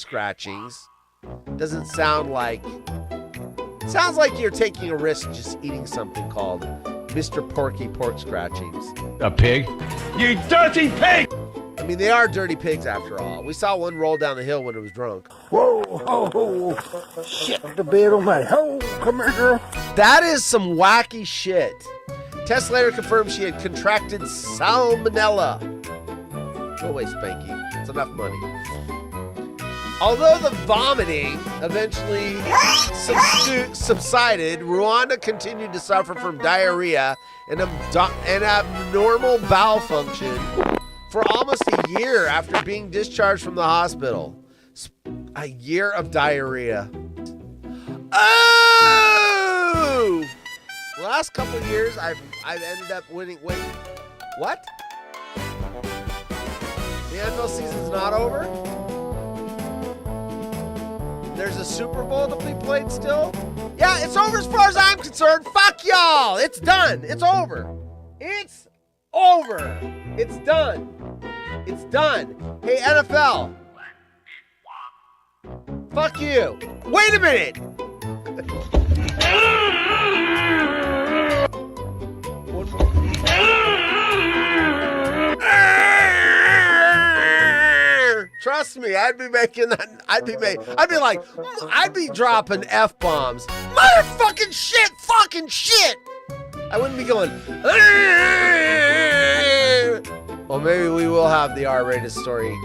scratchings doesn't sound like... It sounds like you're taking a risk just eating something called Mr. Porky pork scratchings. A pig? You dirty pig! I mean, they are dirty pigs after all. We saw one roll down the hill when it was drunk. Whoa, ho, ho. Shit the bed on my ho. Come here, girl. That is some wacky shit. Tess later confirmed she had contracted salmonella. Go away, Spanky. It's enough money. Although the vomiting eventually subsided, Rwanda continued to suffer from diarrhea and abnormal bowel function for almost a year after being discharged from the hospital. A year of diarrhea. Oh! The last couple of years, I've ended up winning. Wait, what? The NFL season's not over? There's a Super Bowl to be played still? Yeah, it's over as far as I'm concerned. Fuck y'all. It's done. It's over. It's over. It's done. It's done. Hey, NFL. Fuck you. Wait a minute. Trust me, I'd be making that. I'd be dropping F-bombs. Motherfucking shit, fucking shit. I wouldn't be going. Well, maybe we will have the R-rated story.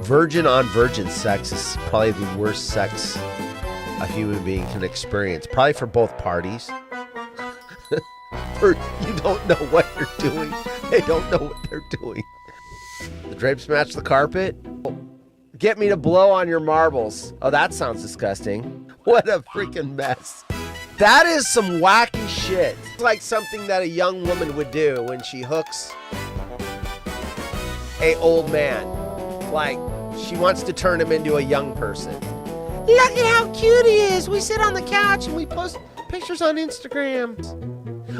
Virgin on virgin sex is probably the worst sex a human being can experience. Probably for both parties. You don't know what you're doing. They don't know what they're doing. The drapes match the carpet. Get me to blow on your marbles. Oh, that sounds disgusting. What a freaking mess. That is some wacky shit. It's like something that a young woman would do when she hooks a old man. Like, she wants to turn him into a young person. Look at how cute he is. We sit on the couch and we post pictures on Instagram.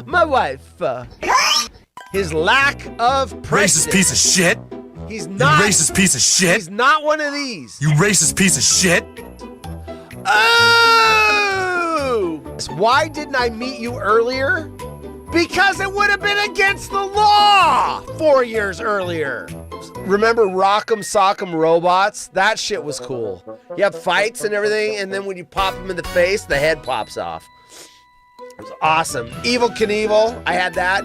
My wife, his lack of prejudice. Racist piece of shit. He's not. You racist piece of shit. He's not one of these. You racist piece of shit. Oh! Why didn't I meet you earlier? Because it would have been against the law 4 years earlier. Remember Rock'em Sock'em Robots? That shit was cool. You have fights and everything, and then when you pop them in the face, the head pops off. It was awesome. Evel Knievel, I had that.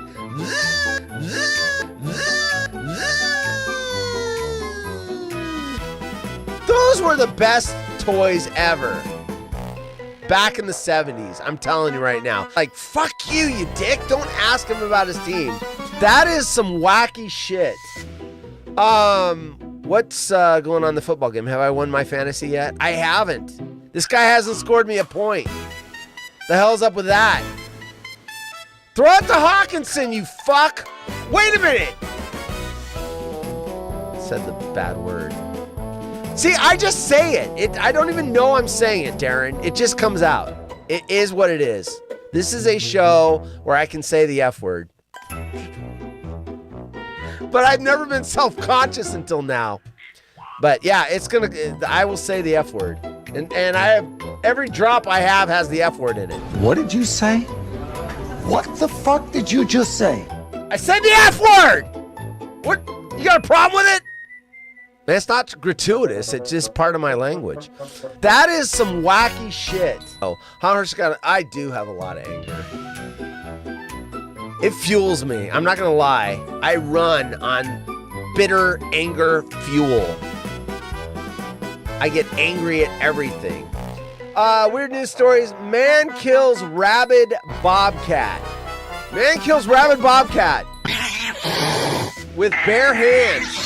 Those were the best toys ever. Back in the 70s, I'm telling you right now. Like, fuck you, you dick. Don't ask him about his team. That is some wacky shit. What's going on in the football game? Have I won my fantasy yet? I haven't. This guy hasn't scored me a point. The hell's up with that? Throw it to Hawkinson, you fuck. Wait a minute. Said the bad word. See, I just say it. I don't even know I'm saying it, Darren. It just comes out. It is what it is. This is a show where I can say the F word. But I've never been self-conscious until now. But yeah, I will say the F word. And I have, every drop I have has the F word in it. What did you say? What the fuck did you just say? I said the F word! What? You got a problem with it? It's not gratuitous. It's just part of my language. That is some wacky shit. Oh, I do have a lot of anger. It fuels me. I'm not going to lie. I run on bitter anger fuel. I get angry at everything. Weird news stories. Man kills rabid bobcat. Man kills rabid bobcat with bare hands.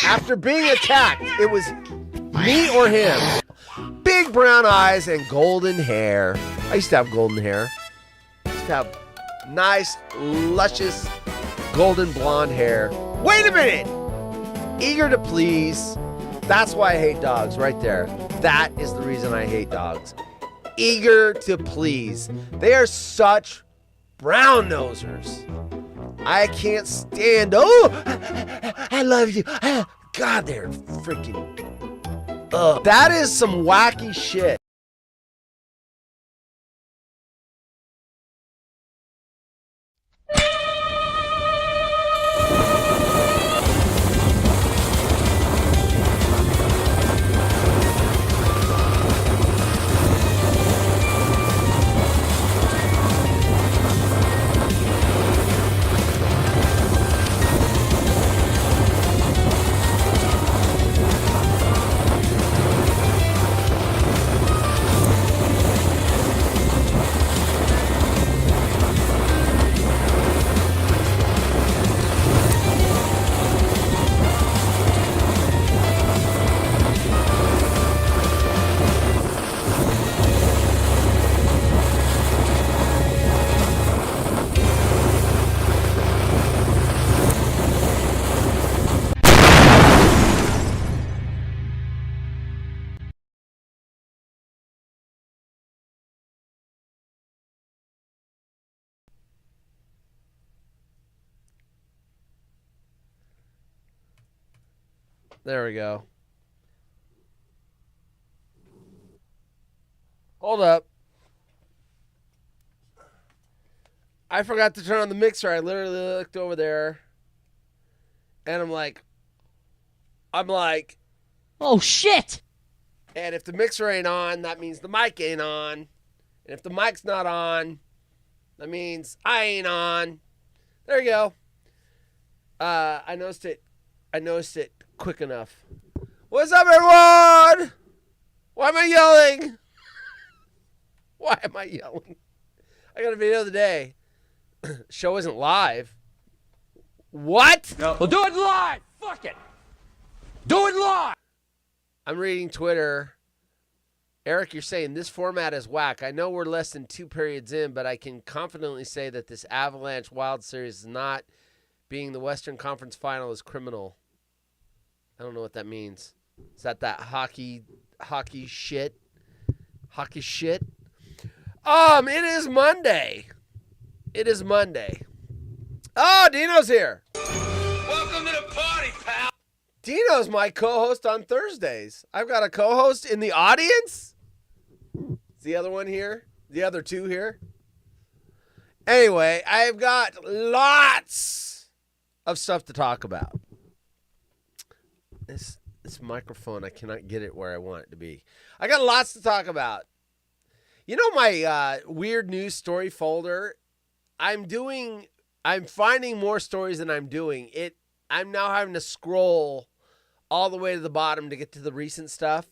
After being attacked, it was me or him. Big brown eyes and golden hair. I used to have golden hair. I used to have nice, luscious, golden blonde hair. Wait a minute! Eager to please. That's why I hate dogs right there. That is the reason I hate dogs. Eager to please. They are such brown nosers. I can't stand, I love you. God, they're freaking That is some wacky shit. There we go. Hold up. I forgot to turn on the mixer. I literally looked over there. And I'm like, oh shit! And if the mixer ain't on, that means the mic ain't on. And if the mic's not on, that means I ain't on. There you go. I noticed it quick enough. What's up, everyone? Why am I yelling? Why am I yelling? I got a video of the day. Show isn't live. What? No. Well, do it live. Fuck it. Do it live. I'm reading Twitter. Eric, you're saying this format is whack. I know we're less than 2 periods in, but I can confidently say that this Avalanche Wild Series is not being the Western Conference Final is criminal. I don't know what that means. Is that hockey shit? Hockey shit? It is Monday. It is Monday. Oh, Dino's here. Welcome to the party, pal. Dino's my co-host on Thursdays. I've got a co-host in the audience. Is the other one here? The other two here? Anyway, I've got lots of stuff to talk about. This microphone, I cannot get it where I want it to be. I got lots to talk about. You know my weird news story folder? I'm finding more stories than I'm doing. I'm now having to scroll all the way to the bottom to get to the recent stuff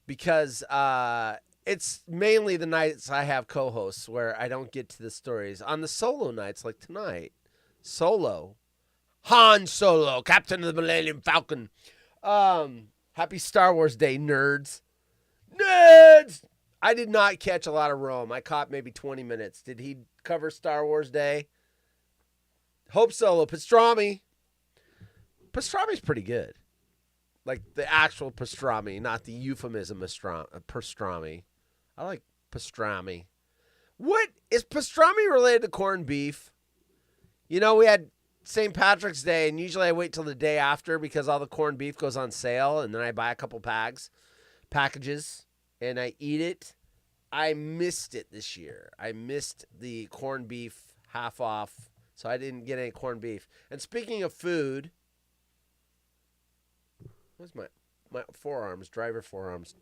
because it's mainly the nights I have co-hosts where I don't get to the stories. On the solo nights like tonight, Han Solo, Captain of the Millennium Falcon. Happy Star Wars Day, nerds. Nerds! I did not catch a lot of Rome. I caught maybe 20 minutes. Did he cover Star Wars Day? Hope Solo. Pastrami. Pastrami's pretty good. Like the actual pastrami, not the euphemism pastrami. I like pastrami. What is pastrami related to corned beef? You know, we had St. Patrick's Day, and usually I wait till the day after because all the corned beef goes on sale, and then I buy a couple packages, and I eat it. I missed it this year. I missed the corned beef half off, so I didn't get any corned beef. And speaking of food, where's my forearms, driver forearms?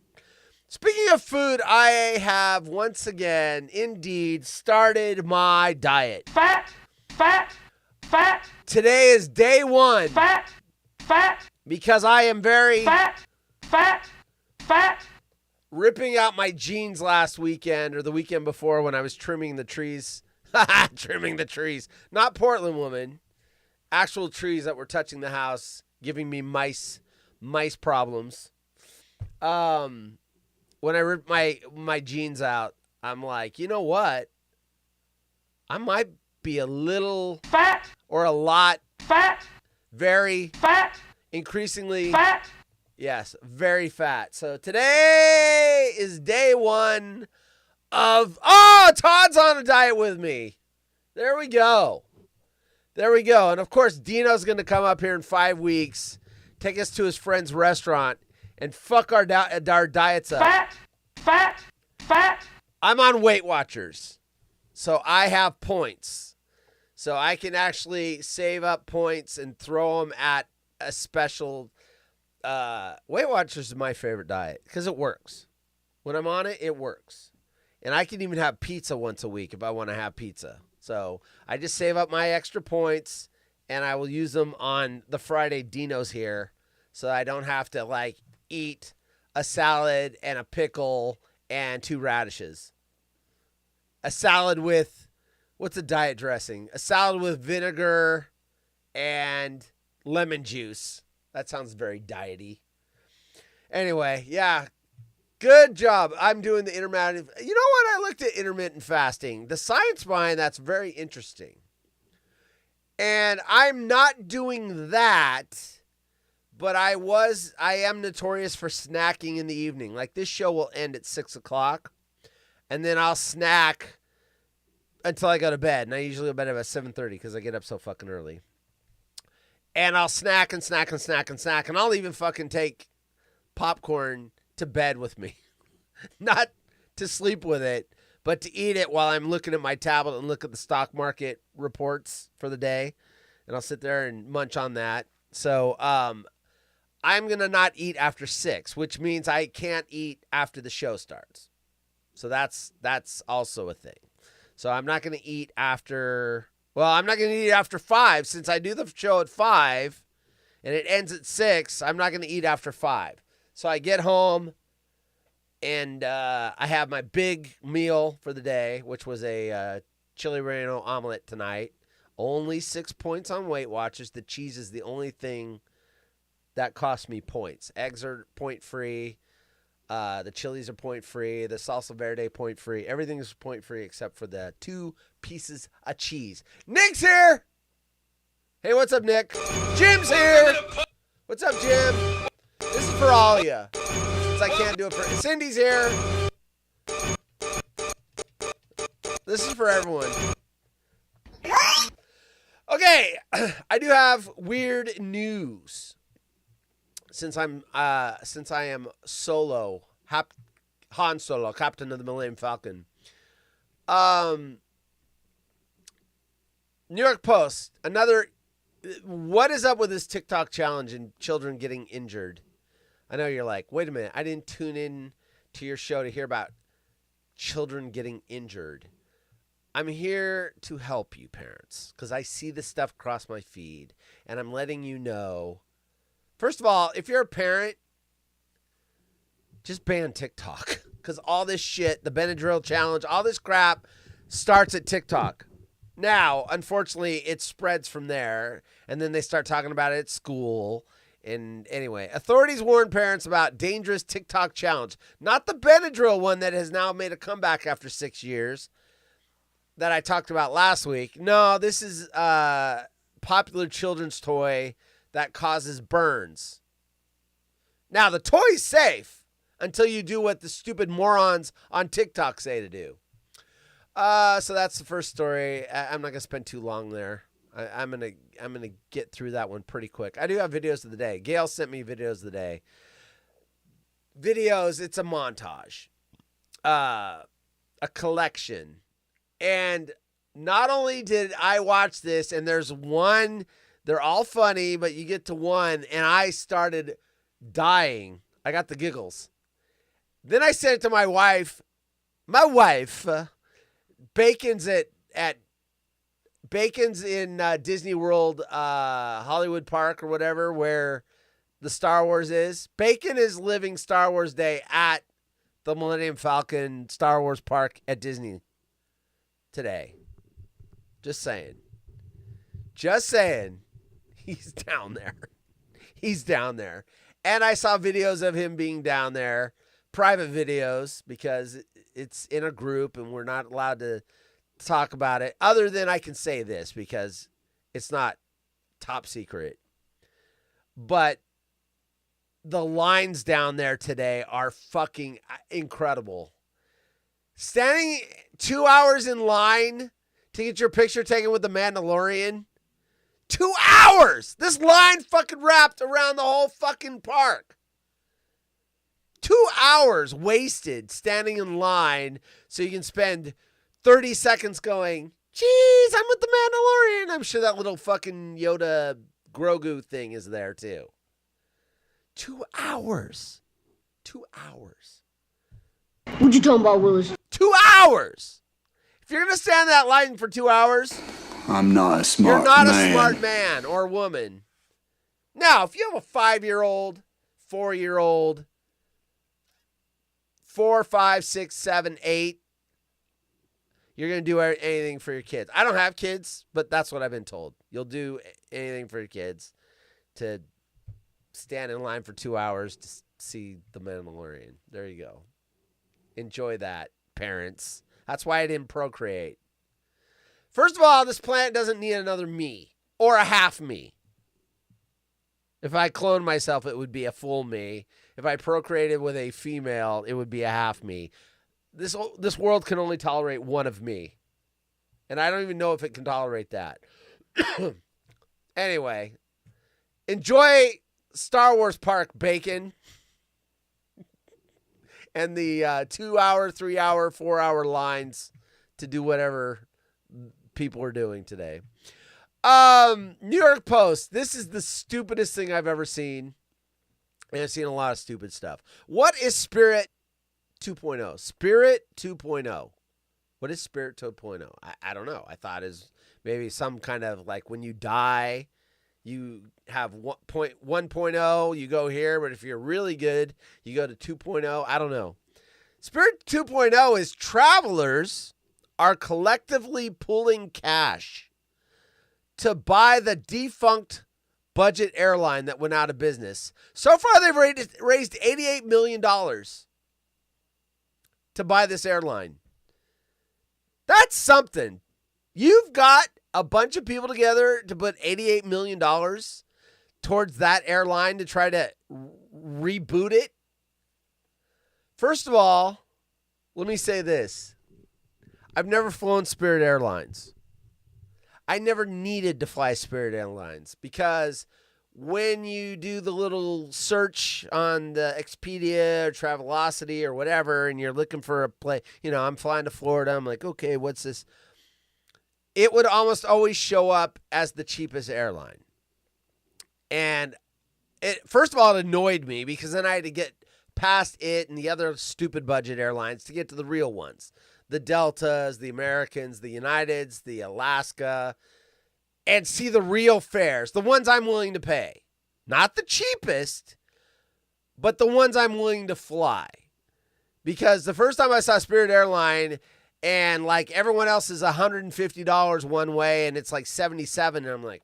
Speaking of food, I have once again, indeed, started my diet. Fat. Today is day one. Fat. Because I am very Fat. ripping out my jeans last weekend or the weekend before when I was trimming the trees. Trimming the trees. Not Portland woman. Actual trees that were touching the house, giving me mice problems. When I ripped my jeans out, I'm like, you know what? I might be a little Fat. or a lot Fat. very Fat. increasingly Fat. yes, very fat. So today is day one of Todd's on a diet with me. There we go. And of course, Dino's going to come up here in 5 weeks, take us to his friend's restaurant and fuck our diets up. Fat. I'm on Weight Watchers, so I have points. So I can actually save up points and throw them at a special. Weight Watchers is my favorite diet because it works. When I'm on it, it works. And I can even have pizza once a week if I want to have pizza. So I just save up my extra points, and I will use them on the Friday Dinos here, so I don't have to like eat a salad and a pickle and 2 radishes. A salad with, what's a diet dressing? A salad with vinegar and lemon juice. That sounds very diety. Anyway, yeah. Good job. I'm doing the intermittent. You know what? I looked at intermittent fasting. The science behind that's very interesting. And I'm not doing that, but I am notorious for snacking in the evening. Like this show will end at 6 o'clock, and then I'll snack until I go to bed. And I usually go to bed about 7:30 because I get up so fucking early. And I'll snack and snack and snack and snack. And I'll even fucking take popcorn to bed with me. Not to sleep with it, but to eat it while I'm looking at my tablet and look at the stock market reports for the day. And I'll sit there and munch on that. So I'm going to not eat after 6, which means I can't eat after the show starts. So that's also a thing. So I'm not going to eat after... Well, I'm not going to eat after 5 since I do the show at 5 and it ends at 6. I'm not going to eat after 5. So I get home and I have my big meal for the day, which was a chili relleno omelet tonight. Only 6 points on Weight Watchers. The cheese is the only thing that cost me points. Eggs are point free. The chilies are point free. The salsa verde point free. Everything is point free except for the 2 pieces of cheese. Nick's here. Hey, what's up, Nick? Jim's here. What's up, Jim? This is for all of you. Since I can't do it for... Cindy's here. This is for everyone. Okay, I do have weird news. Since I am solo, Han Solo, Captain of the Millennium Falcon. New York Post, another... What is up with this TikTok challenge and children getting injured? I know you're like, wait a minute, I didn't tune in to your show to hear about children getting injured. I'm here to help you, parents, because I see this stuff cross my feed, and I'm letting you know. First of all, if you're a parent, just ban TikTok, because all this shit, the Benadryl challenge, all this crap starts at TikTok. Now, unfortunately, it spreads from there, and then they start talking about it at school. And anyway, authorities warn parents about dangerous TikTok challenge. Not the Benadryl one that has now made a comeback after 6 years that I talked about last week. No, this is a popular children's toy that causes burns. Now, the toy's safe until you do what the stupid morons on TikTok say to do. So that's the first story. I'm not gonna spend too long there. I'm gonna get through that one pretty quick. I do have videos of the day. Gail sent me videos of the day. Videos. It's a montage, a collection, and not only did I watch this, and there's one. They're all funny, but you get to one, and I started dying. I got the giggles. Then I sent it to my wife. My wife. Bacon's Bacon's in Disney World, Hollywood Park or whatever, where the Star Wars is. Bacon is living Star Wars Day at the Millennium Falcon Star Wars Park at Disney today. Just saying. Just saying. He's down there. He's down there. And I saw videos of him being down there, private videos, because it's in a group and we're not allowed to talk about it, other than I can say this because it's not top secret. But the lines down there today are fucking incredible. Standing 2 hours in line to get your picture taken with the Mandalorian. 2 hours! This line fucking wrapped around the whole fucking park. hours wasted standing in line so you can spend 30 seconds going, geez, I'm with the Mandalorian. I'm sure that little fucking Yoda Grogu thing is there too. 2 hours. 2 hours. What you talking about, Willis? 2 hours. If you're going to stand in that line for 2 hours, I'm not a smart you're not man. a smart man or woman. Now, if you have a 5-year-old, 4-year-old, 4, 5, 6, 7, 8, you're going to do anything for your kids. I don't have kids, but that's what I've been told. You'll do anything for your kids to stand in line for 2 hours to see the Mandalorian. There you go. Enjoy that, parents. That's why I didn't procreate. First of all, this planet doesn't need another me or a half me. If I cloned myself, it would be a full me. If I procreated with a female, it would be a half me. This world can only tolerate one of me. And I don't even know if it can tolerate that. Anyway, enjoy Star Wars Park Bacon. And the 2 hour, 3 hour, 4 hour lines to do whatever people are doing today. New York Post. This is the stupidest thing I've ever seen. And I've seen a lot of stupid stuff. What is Spirit 2.0? Spirit 2.0. What is Spirit 2.0? I don't know. I thought is maybe some kind of like when you die, you have 1.0, you go here, but if you're really good, you go to 2.0. I don't know. Spirit 2.0 is travelers are collectively pulling cash to buy the defunct budget airline that went out of business. So far, they've raised $88 million to buy this airline. That's something. You've got a bunch of people together to put $88 million towards that airline to try to reboot it. First of all, let me say this. I've never flown Spirit Airlines. I never needed to fly Spirit Airlines because when you do the little search on the Expedia or Travelocity or whatever, and you're looking for a plane, I'm flying to Florida. I'm like, okay, what's this? It would almost always show up as the cheapest airline. And first of all, it annoyed me because then I had to get past it and the other stupid budget airlines to get to the real ones. The Deltas, the Americans, the Uniteds, the Alaska, and see the real fares, the ones I'm willing to pay. Not the cheapest, but the ones I'm willing to fly. Because the first time I saw Spirit Airline and like everyone else is $150 one way and it's like $77, and I'm like,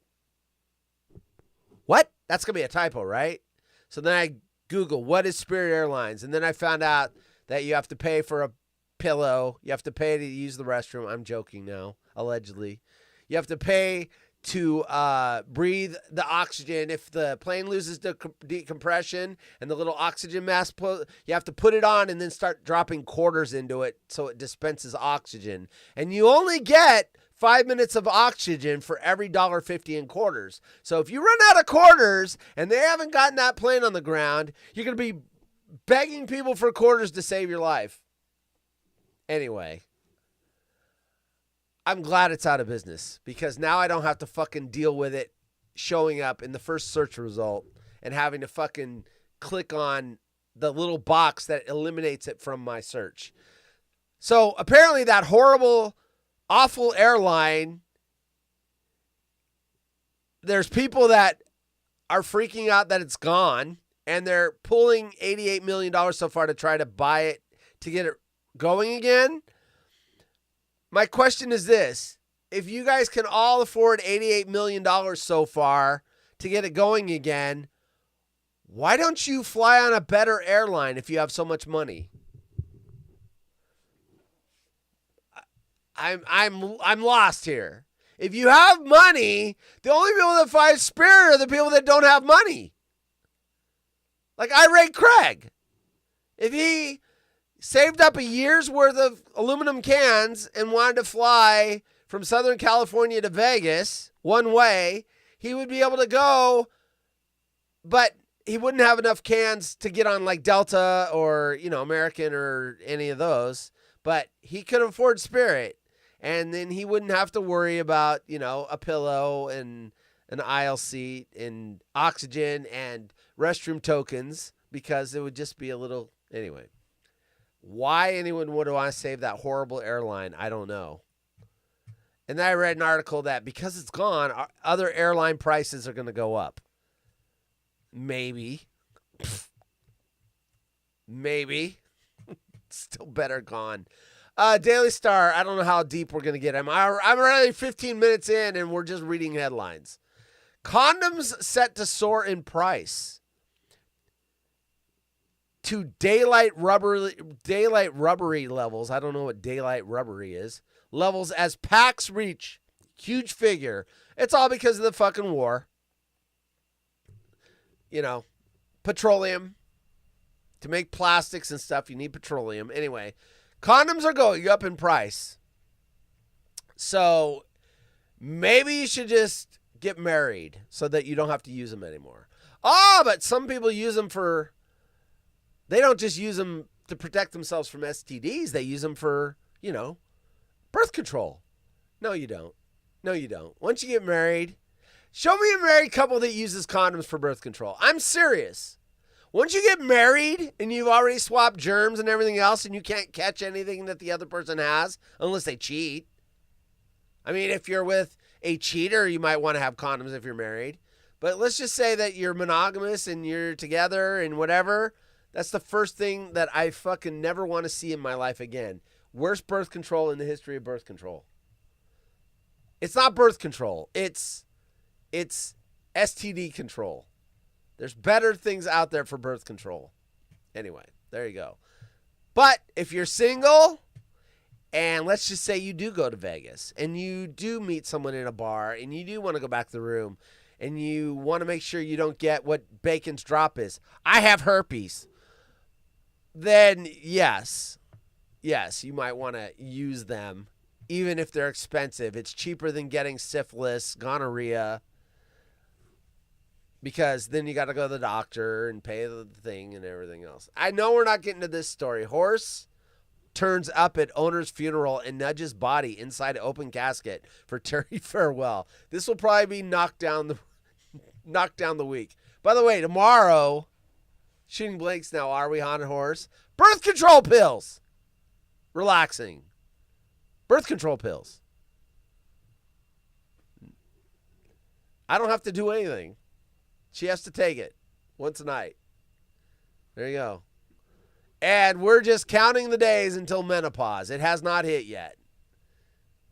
what? That's going to be a typo, right? So then I Google, what is Spirit Airlines? And then I found out that you have to pay for a pillow. You have to pay to use the restroom. I'm joking now, allegedly. You have to pay to breathe the oxygen. If the plane loses decompression and the little oxygen mask, you have to put it on and then start dropping quarters into it so it dispenses oxygen. And you only get 5 minutes of oxygen for every $1.50 in quarters. So if you run out of quarters and they haven't gotten that plane on the ground, you're going to be begging people for quarters to save your life. Anyway, I'm glad it's out of business because now I don't have to fucking deal with it showing up in the first search result and having to fucking click on the little box that eliminates it from my search. So apparently that horrible, awful airline, there's people that are freaking out that it's gone and they're pulling $88 million so far to try to buy it to get it going again. My question is this. If you guys can all afford $88 million so far to get it going again, why don't you fly on a better airline if you have so much money? I'm lost here. If you have money, the only people that fly Spirit are the people that don't have money. Like I rate Craig. If he saved up a year's worth of aluminum cans and wanted to fly from Southern California to Vegas one way, he would be able to go, but he wouldn't have enough cans to get on like Delta or, American or any of those, but he could afford Spirit. And then he wouldn't have to worry about, a pillow and an aisle seat and oxygen and restroom tokens, because it would just be a little, anyway. Why anyone would want to save that horrible airline, I don't know. And then I read an article that because it's gone, other airline prices are going to go up. Maybe. Maybe. Still better gone. Daily Star, I don't know how deep we're going to get. I'm already 15 minutes in and we're just reading headlines. Condoms set to soar in price to daylight rubbery levels. I don't know what daylight rubbery is. Levels as packs reach huge figure. It's all because of the fucking war. Petroleum. To make plastics and stuff, you need petroleum. Anyway, condoms are going up in price. So maybe you should just get married so that you don't have to use them anymore. But some people use them they don't just use them to protect themselves from STDs. They use them for, birth control. No, you don't. No, you don't. Once you get married, show me a married couple that uses condoms for birth control. I'm serious. Once you get married and you've already swapped germs and everything else and you can't catch anything that the other person has unless they cheat. I mean, if you're with a cheater, you might want to have condoms if you're married. But let's just say that you're monogamous and you're together and whatever. That's the first thing that I fucking never want to see in my life again. Worst birth control in the history of birth control. It's not birth control. It's STD control. There's better things out there for birth control. Anyway, there you go. But if you're single, and let's just say you do go to Vegas, and you do meet someone in a bar, and you do want to go back to the room, and you want to make sure you don't get what Bacon's drop is. I have herpes. Then, yes, you might want to use them, even if they're expensive. It's cheaper than getting syphilis, gonorrhea, because then you got to go to the doctor and pay the thing and everything else. I know we're not getting to this story. Horse turns up at owner's funeral and nudges body inside open casket for Terry farewell. This will probably be knocked down the week. By the way, tomorrow, shooting blanks now, are we haunted horse? Birth control pills. Relaxing. Birth control pills. I don't have to do anything. She has to take it once a night. There you go. And we're just counting the days until menopause. It has not hit yet.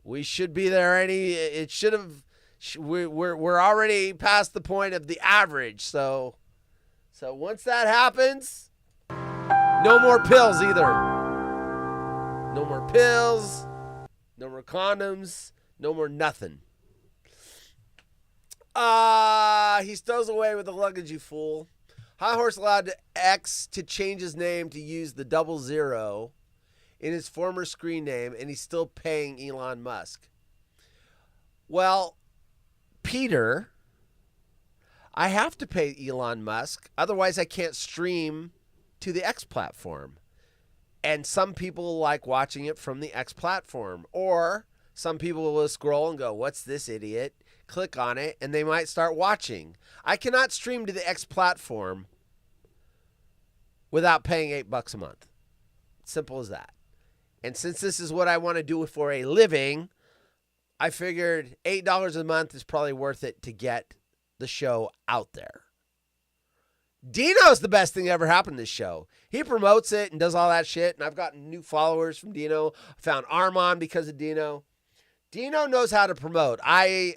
We should be there it should have. We're already past the point of the average. So once that happens, no more pills either. No more pills. No more condoms. No more nothing. He stows away with the luggage, you fool. High Horse allowed X to change his name to use the 00 in his former screen name, and he's still paying Elon Musk. Well, Peter, I have to pay Elon Musk. Otherwise, I can't stream to the X platform. And some people like watching it from the X platform. Or some people will scroll and go, what's this idiot? Click on it, and they might start watching. I cannot stream to the X platform without paying $8 a month. Simple as that. And since this is what I want to do for a living, I figured $8 a month is probably worth it to get the show out there. Dino's the best thing that ever happened to this show. He promotes it and does all that shit, and I've gotten new followers from Dino. I found Armand because of Dino. Dino knows how to promote. I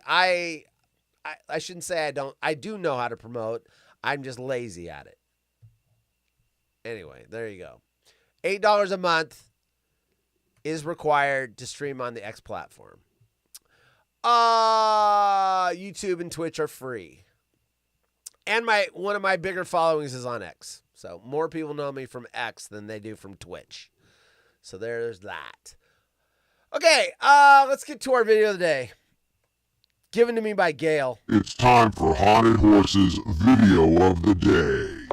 shouldn't say I don't. I do know how to promote. I'm just lazy at it. Anyway, there you go. $8 a month is required to stream on the X platform. YouTube and Twitch are free. And one of my bigger followings is on X. So more people know me from X than they do from Twitch. So there's that. Okay, let's get to our video of the day. Given to me by Gail. It's time for Haunted Horses Video of the Day.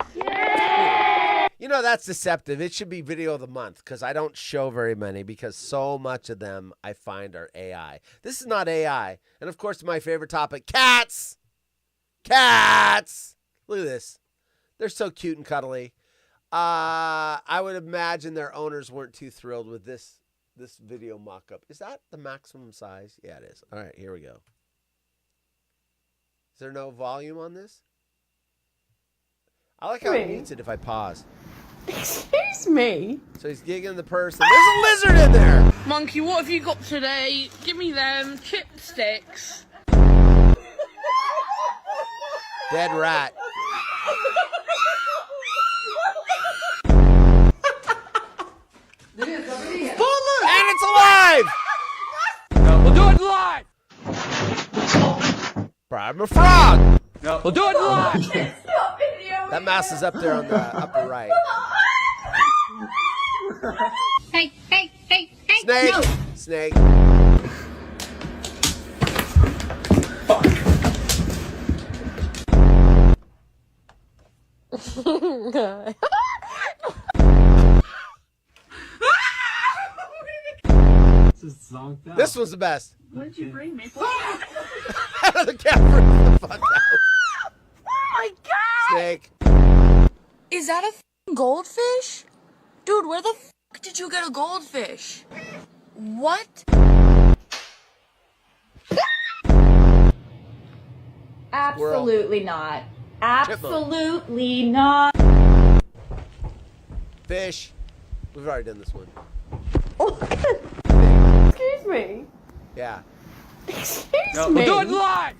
You know, that's deceptive. It should be Video of the Month because I don't show very many because so much of them I find are AI. This is not AI. And, of course, my favorite topic, cats. Cats. Look at this. They're so cute and cuddly. I would imagine their owners weren't too thrilled with this video mock-up. Is that the maximum size? Yeah, it is. All right, here we go. Is there no volume on this? I like how he mutes it if I pause. Excuse me? So he's giggling the person. There's a lizard in there! Monkey, what have you got today? Give me them chipsticks. Dead rat. And it's alive! No, we'll do it live. I'm a frog! No, we'll do it live. That mouse is up there on the upper right. Hey, hey, hey, hey. Snake! No. Snake. This was the best. What did you bring me for? The cat freaked the fuck out. Oh my god! Snake. Is that a f***ing goldfish? Dude, where the f*** did you get a goldfish? What? Absolutely not. Absolutely not. Fish. We've already done this one. Excuse me? Yeah. Excuse No, me? we'll do it live.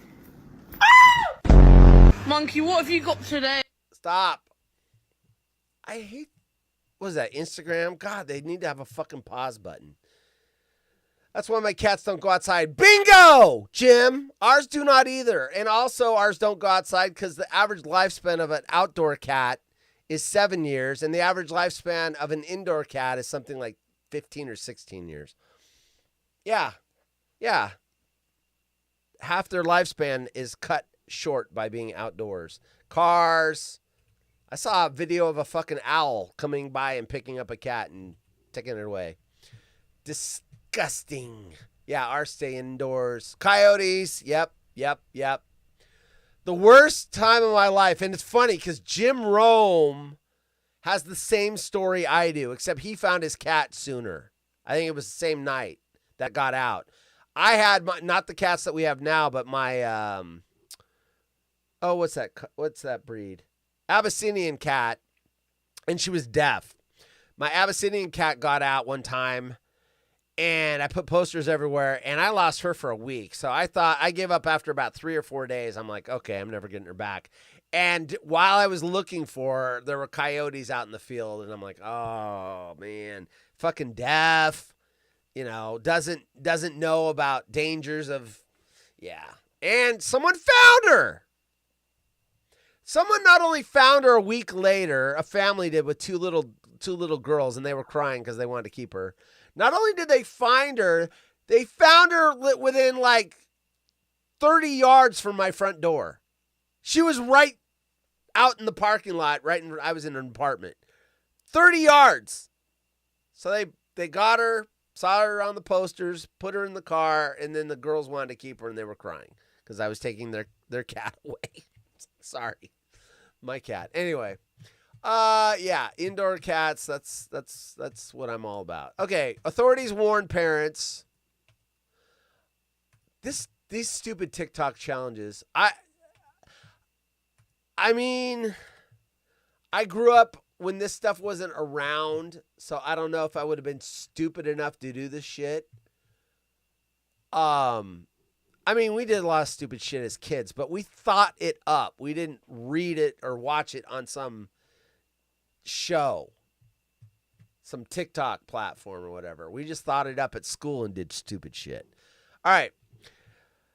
Monkey, what have you got today? Stop. I hate, what is that, Instagram? God, they need to have a fucking pause button. That's why my cats don't go outside. Bingo, Jim. Ours do not either. And also ours don't go outside because the average lifespan of an outdoor cat is 7 years. And the average lifespan of an indoor cat is something like 15 or 16 years. Yeah. Yeah. Half their lifespan is cut short by being outdoors. Cars. I saw a video of a fucking owl coming by and picking up a cat and taking it away. Disgusting. Yeah, ours stay indoors. Coyotes. Yep. The worst time of my life. And it's funny because Jim Rome has the same story I do, except he found his cat sooner. I think it was the same night that got out. I had not the cats that we have now, but my, what's that breed? Abyssinian cat, and she was deaf. My Abyssinian cat got out one time, and I put posters everywhere, and I lost her for a week. So I thought, I gave up after about 3 or 4 days. I'm like, okay, I'm never getting her back. And while I was looking for her, there were coyotes out in the field, and I'm like, oh, man, fucking deaf. You know, doesn't know about dangers of, yeah. And someone found her. Someone not only found her a week later, a family did with two little girls, and they were crying because they wanted to keep her. Not only did they find her, they found her within like 30 yards from my front door. She was right out in the parking lot, I was in an apartment. 30 yards. So they got her. Saw her on the posters, put her in the car, and then the girls wanted to keep her, and they were crying because I was taking their cat away. Sorry, my cat. Anyway, yeah, indoor cats. That's what I'm all about. Okay, authorities warn parents. These stupid TikTok challenges. I mean, I grew up when this stuff wasn't around, so I don't know if I would have been stupid enough to do this shit. I mean, we did a lot of stupid shit as kids, but we thought it up. We didn't read it or watch it on some show, some TikTok platform or whatever. We just thought it up at school and did stupid shit. All right.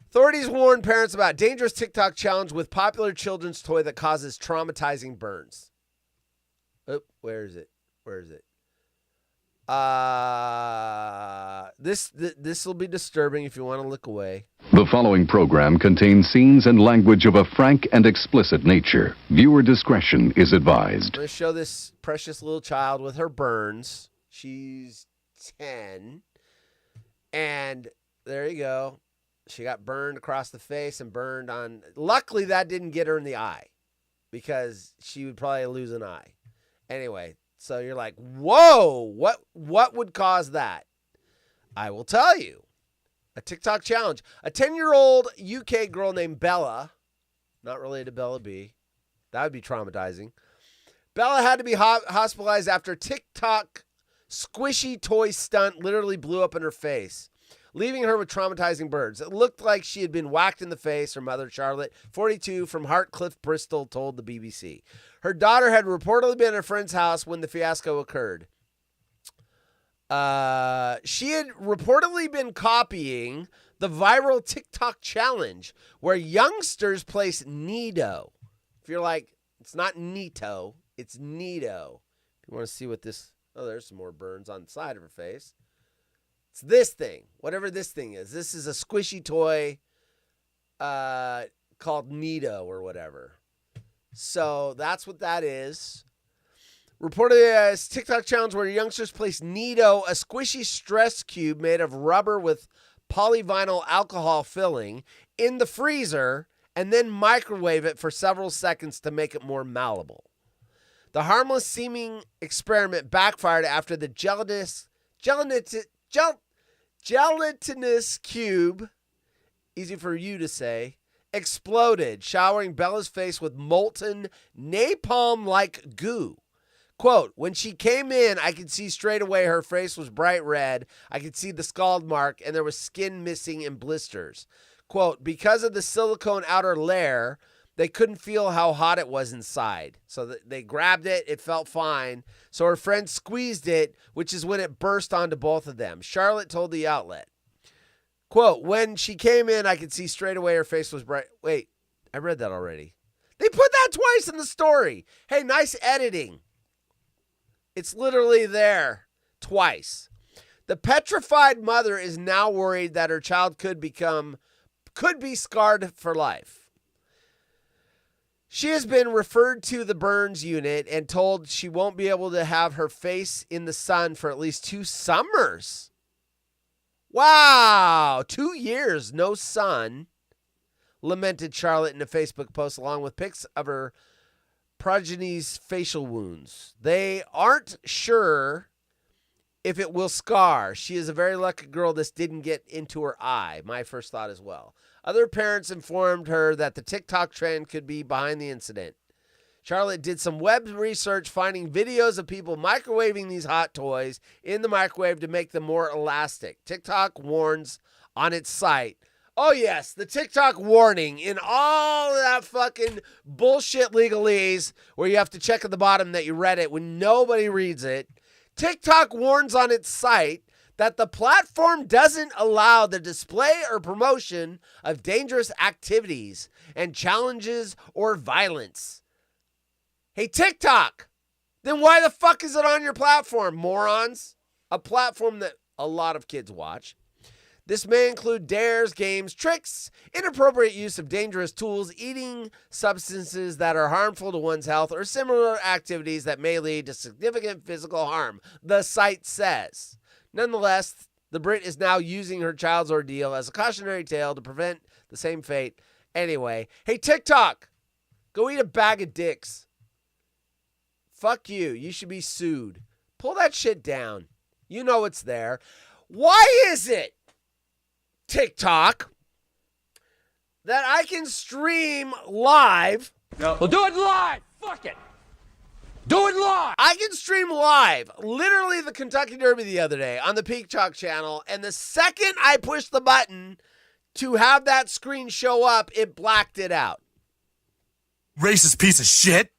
Authorities warn parents about dangerous TikTok challenge with popular children's toy that causes traumatizing burns. Oh, where is it? This will be disturbing if you want to look away. The following program contains scenes and language of a frank and explicit nature. Viewer discretion is advised. I'm going to show this precious little child with her burns. She's 10. And there you go. She got burned across the face and burned on. Luckily, that didn't get her in the eye because she would probably lose an eye. Anyway, so you're like, whoa, what would cause that? I will tell you. A TikTok challenge. A 10-year-old UK girl named Bella, not related to Bella B. That would be traumatizing. Bella had to be hospitalized after TikTok squishy toy stunt literally blew up in her face, leaving her with traumatizing burns. It looked like she had been whacked in the face. Her mother, Charlotte, 42, from Hartcliffe, Bristol, told the BBC. Her daughter had reportedly been at a friend's house when the fiasco occurred. She had reportedly been copying the viral TikTok challenge where youngsters place Nido. If you're like, it's not Nito, it's Nido. If you want to see what this, oh, there's some more burns on the side of her face. It's this thing, whatever this thing is. This is a squishy toy called Nido or whatever. So that's what that is. Reportedly as TikTok challenge where youngsters place Nido, a squishy stress cube made of rubber with polyvinyl alcohol filling, in the freezer and then microwave it for several seconds to make it more malleable. The harmless seeming experiment backfired after the gelatinous cube, easy for you to say, exploded, showering Bella's face with molten napalm-like goo. Quote, when she came in, I could see straight away her face was bright red. I could see the scald mark, and there was skin missing and blisters. Quote, because of the silicone outer layer, they couldn't feel how hot it was inside. So they grabbed it. It felt fine. So her friend squeezed it, which is when it burst onto both of them. Charlotte told the outlet. Quote, when she came in, I could see straight away her face was bright. Wait, I read that already. They put that twice in the story. Hey, nice editing. It's literally there twice. The petrified mother is now worried that her child could be scarred for life. She has been referred to the burns unit and told she won't be able to have her face in the sun for at least 2 summers. Wow, 2 years, no sun, lamented Charlotte in a Facebook post along with pics of her progeny's facial wounds. They aren't sure if it will scar. She is a very lucky girl this didn't get into her eye. My first thought as well. Other parents informed her that the TikTok trend could be behind the incident. Charlotte did some web research, finding videos of people microwaving these hot toys in the microwave to make them more elastic. TikTok warns on its site. Oh, yes, the TikTok warning in all of that fucking bullshit legalese where you have to check at the bottom that you read it when nobody reads it. TikTok warns on its site that the platform doesn't allow the display or promotion of dangerous activities and challenges or violence. Hey, TikTok, then why the fuck is it on your platform, morons? A platform that a lot of kids watch. This may include dares, games, tricks, inappropriate use of dangerous tools, eating substances that are harmful to one's health, or similar activities that may lead to significant physical harm, the site says. Nonetheless, the Brit is now using her child's ordeal as a cautionary tale to prevent the same fate. Anyway, hey, TikTok, go eat a bag of dicks. Fuck you. You should be sued. Pull that shit down. You know it's there. Why is it, TikTok, that I can stream live? No. Well, do it live. Fuck it. Do it live. I can stream live, literally the Kentucky Derby the other day on the Peacock channel, and the second I pushed the button to have that screen show up, it blacked it out. Racist piece of shit.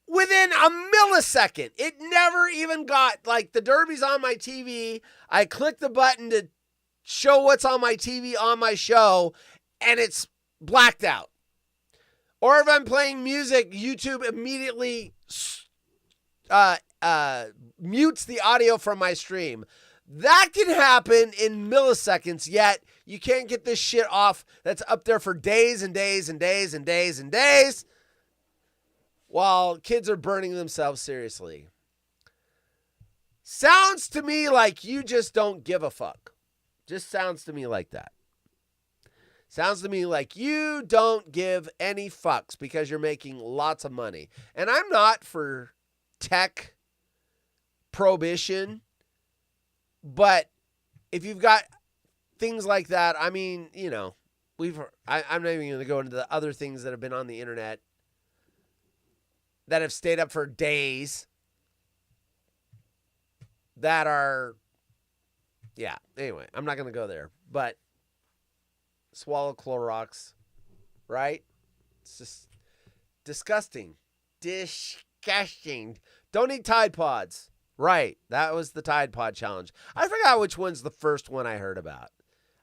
Within a millisecond. It never even got, like, the Derby's on my TV. I click the button to show what's on my TV on my show, and it's blacked out. Or if I'm playing music, YouTube immediately mutes the audio from my stream. That can happen in milliseconds, yet you can't get this shit off that's up there for days and days and days and days and days while kids are burning themselves seriously. Sounds to me like you just don't give a fuck. Just sounds to me like that. Sounds to me like you don't give any fucks because you're making lots of money. And I'm not for tech prohibition, but if you've got things like that, I mean, you know, I'm not even going to go into the other things that have been on the internet that have stayed up for days that are, yeah, anyway, I'm not going to go there, but swallow Clorox, right? It's just disgusting. Disgusting. Don't eat Tide Pods. Right. That was the Tide Pod challenge. I forgot which one's the first one I heard about.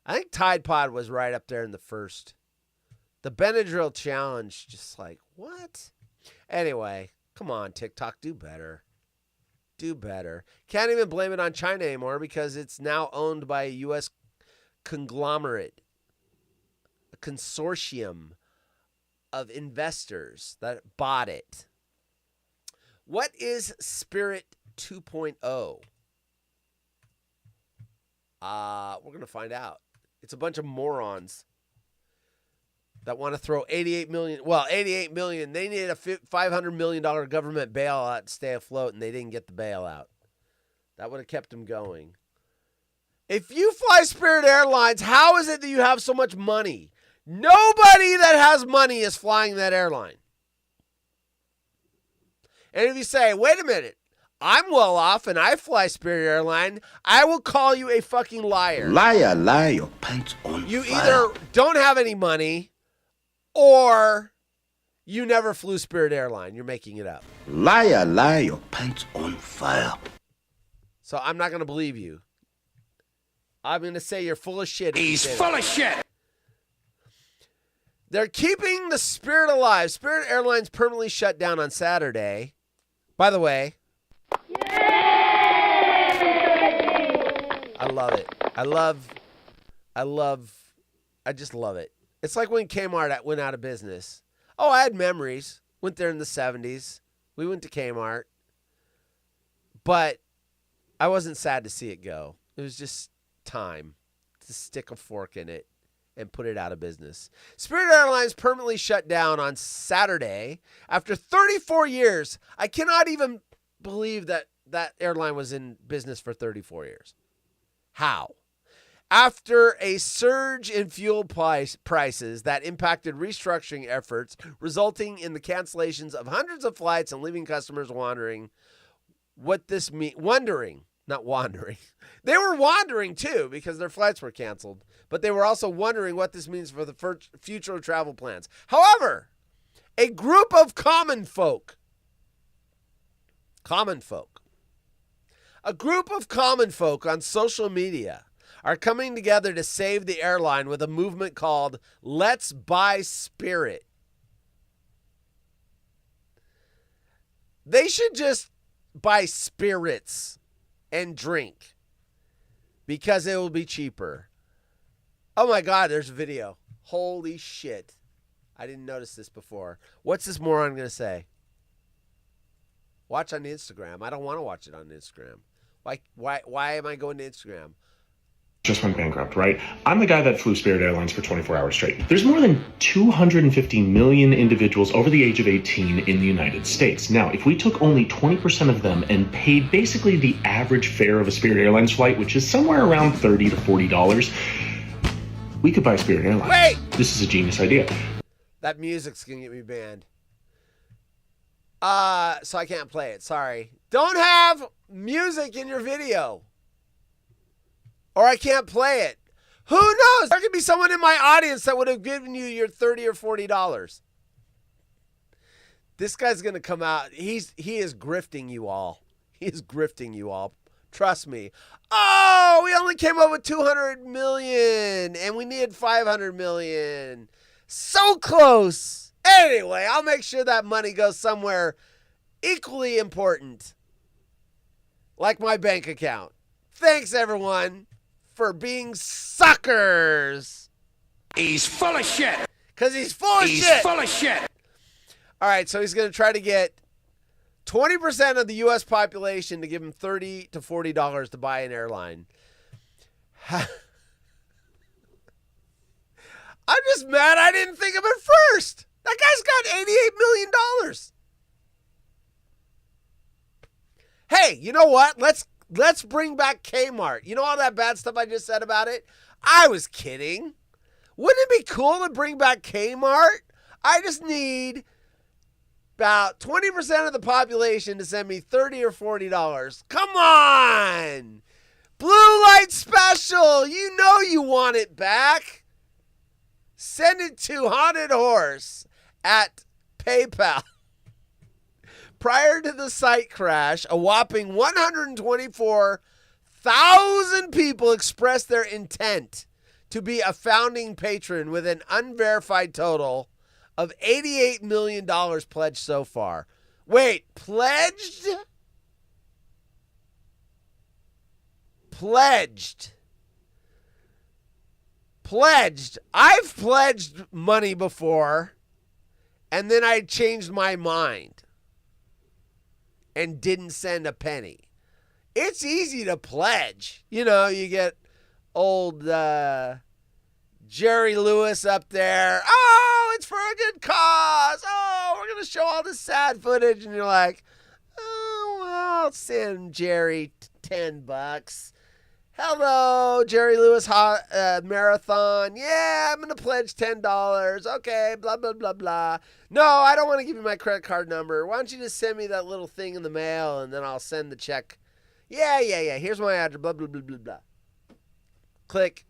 I think Tide Pod was right up there in the first. The Benadryl challenge, just like, what? Anyway, come on, TikTok, do better. Do better. Can't even blame it on China anymore because it's now owned by a U.S. conglomerate. A consortium of investors that bought it. What is Spirit 2.0? We're going to find out. It's a bunch of morons that want to throw $88 million. They needed a $500 million government bailout to stay afloat, and they didn't get the bailout. That would have kept them going. If you fly Spirit Airlines, how is it that you have so much money? Nobody that has money is flying that airline. And if you say, wait a minute, I'm well off and I fly Spirit Airline, I will call you a fucking liar. Liar, lie your pants on You fire. either don't have any money or you never flew Spirit Airline. You're making it up. Liar, lie your pants on fire. So I'm not going to believe you. I'm going to say you're full of shit. He's full of shit. They're keeping the Spirit alive. Spirit Airlines permanently shut down on Saturday. By the way, I love it. I just love it. It's like when Kmart went out of business. Oh, I had memories. Went there in the 70s. We went to Kmart. But I wasn't sad to see it go. It was just time to stick a fork in it and put it out of business. Spirit Airlines permanently shut down on Saturday after 34 years. I cannot even believe that that airline was in business for 34 years. How? After a surge in fuel prices that impacted restructuring efforts, resulting in the cancellations of hundreds of flights and leaving customers wondering what this means. Not wandering. They were wandering too because their flights were canceled, but they were also wondering what this means for the future of travel plans. However, a group of common folk on social media are coming together to save the airline with a movement called Let's Buy Spirit. They should just buy spirits and drink because it will be cheaper. Oh my God, there's a video. Holy shit. I didn't notice this before. What's this moron going to say? Watch on Instagram. I don't want to watch it on Instagram. Why am I going to Instagram? Just went bankrupt, right? I'm the guy that flew Spirit Airlines for 24 hours straight. There's more than 250 million individuals over the age of 18 in the United States. Now, if we took only 20% of them and paid basically the average fare of a Spirit Airlines flight, which is somewhere around $30 to $40, we could buy Spirit Airlines. Wait! This is a genius idea. That music's going to get me banned. So I can't play it. Sorry. Don't have music in your video. Or I can't play it. Who knows? There could be someone in my audience that would have given you your $30 or $40. This guy's going to come out. He is grifting you all. He is grifting you all. Trust me. Oh, we only came up with 200 million and we needed 500 million. So close. Anyway, I'll make sure that money goes somewhere equally important. like my bank account. Thanks, everyone, for being suckers. He's full of shit. Because he's full of shit. He's full of shit. All right, so he's going to try to get 20% of the U.S. population to give him $30 to $40 to buy an airline. I'm just mad I didn't think of it first. That guy's got $88 million. Hey, you know what? Let's bring back Kmart. You know all that bad stuff I just said about it? I was kidding. Wouldn't it be cool to bring back Kmart? I just need about 20% of the population to send me $30 or $40. Come on! Blue light special! You know you want it back. Send it to Haunted Horse at PayPal. Prior to the site crash, a whopping 124,000 people expressed their intent to be a founding patron with an unverified total of $88 million pledged so far. Wait, pledged? Pledged. I've pledged money before, and then I changed my mind and didn't send a penny. It's easy to pledge. You know, you get old Jerry Lewis up there. Oh, it's for a good cause. Oh, we're going to show all this sad footage. And you're like, oh, well, I'll send Jerry $10. Hello, Jerry Lewis Marathon. Yeah, I'm going to pledge $10. Okay, blah, blah, blah, blah. No, I don't want to give you my credit card number. Why don't you just send me that little thing in the mail, and then I'll send the check. Yeah. Here's my address, blah, blah, blah, blah, blah. Click.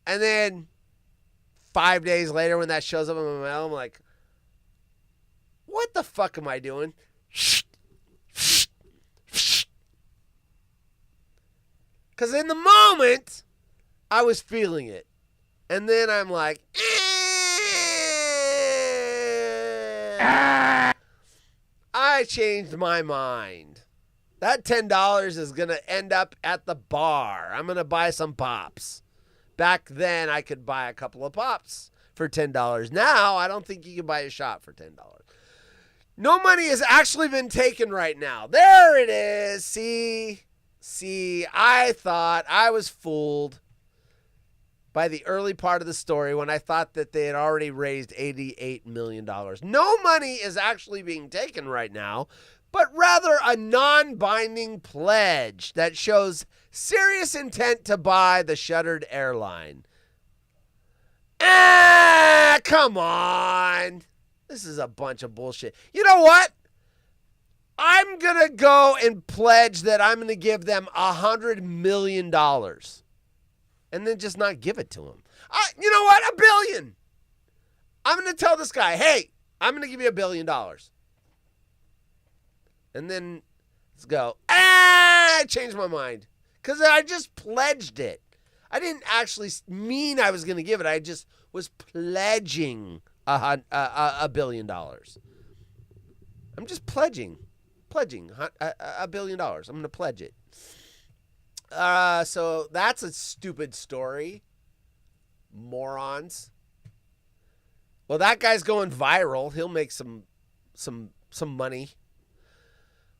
And then 5 days later when that shows up in my mail, I'm like, what the fuck am I doing? Because in the moment, I was feeling it. And then I'm like, I changed my mind. That $10 is going to end up at the bar. I'm going to buy some pops. Back then, I could buy a couple of pops for $10. Now, I don't think you can buy a shot for $10. No money has actually been taken right now. There it is. See, I thought I was fooled by the early part of the story when I thought that they had already raised $88 million. No money is actually being taken right now, but rather a non-binding pledge that shows serious intent to buy the shuttered airline. Come on. This is a bunch of bullshit. You know what? I'm going to go and pledge that I'm going to give them $100 million and then just not give it to them. You know what? $1 billion. I'm going to tell this guy, hey, I'm going to give you $1 billion. And then let's go. I changed my mind because I just pledged it. I didn't actually mean I was going to give it. I just was pledging $1 billion. I'm just pledging $1 billion. I'm going to pledge it. So that's a stupid story. Morons. Well, that guy's going viral. He'll make some money.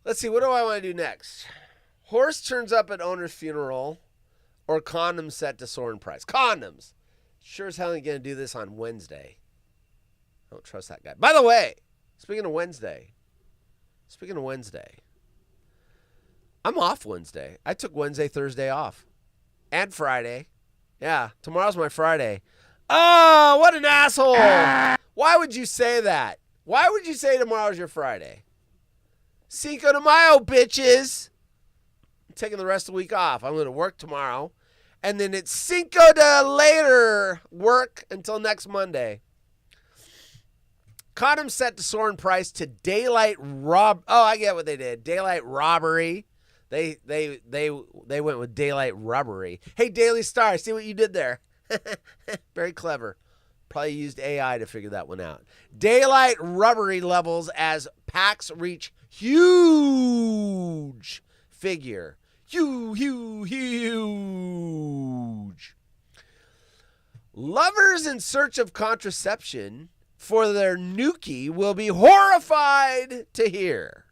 Let's see. What do I want to do next? Horse turns up at owner's funeral, or condoms set to soar in price. Condoms. Sure as hell ain't going to do this on Wednesday. I don't trust that guy. By the way, speaking of Wednesday, I'm off Wednesday. I took Wednesday, Thursday off. And Friday. Yeah, tomorrow's my Friday. Oh, what an asshole. Why would you say that? Why would you say tomorrow's your Friday? Cinco de Mayo, bitches. I'm taking the rest of the week off. I'm going to work tomorrow. And then it's Cinco de later work until next Monday. Condoms set to soar in price to daylight Oh, I get what they did. Daylight robbery. They went with daylight robbery. Hey, Daily Star, I see what you did there. Very clever. Probably used AI to figure that one out. Daylight robbery levels as packs reach huge figure. Huge. Lovers in search of contraception for their nookie will be horrified to hear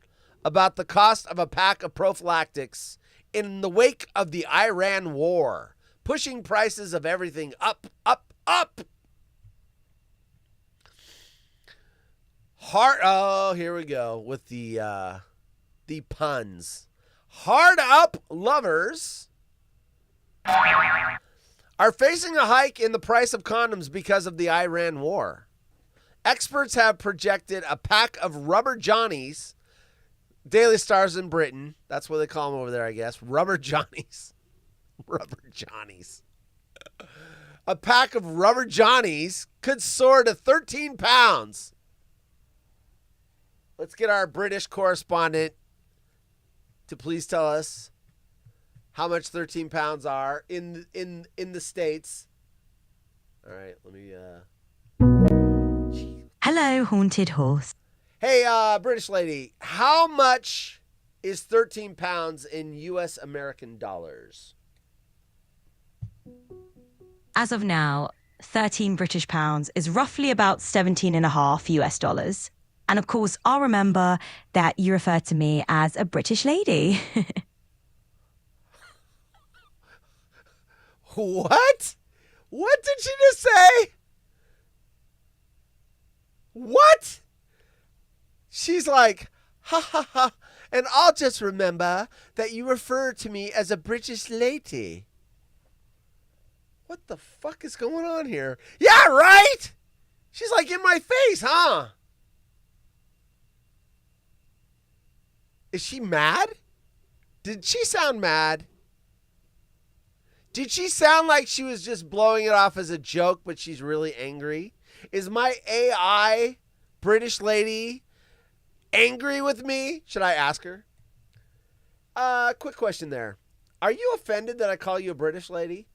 about the cost of a pack of prophylactics in the wake of the Iran war, pushing prices of everything up. Here we go with the puns. Hard up lovers are facing a hike in the price of condoms because of the Iran war. Experts have projected a pack of rubber Johnnies, Daily Stars in Britain, that's what they call them over there, I guess, rubber Johnnies. A pack of rubber Johnnies could soar to 13 pounds. Let's get our British correspondent to please tell us how much 13 pounds are in the States. All right, let me... Hello, Haunted Horse. Hey, British lady, how much is 13 pounds in U.S. American dollars? As of now, 13 British pounds is roughly about 17.5 US dollars. And of course, I'll remember that you refer to me as a British lady. What? What did she just say? What? She's like, ha ha ha, and I'll just remember that you refer to me as a British lady. What the fuck is going on here? Yeah, right? She's like in my face, huh? Is she mad? Did she sound mad? Did she sound like she was just blowing it off as a joke, but she's really angry? Is my AI British lady angry with me? Should I ask her? Quick question there. Are you offended that I call you a British lady?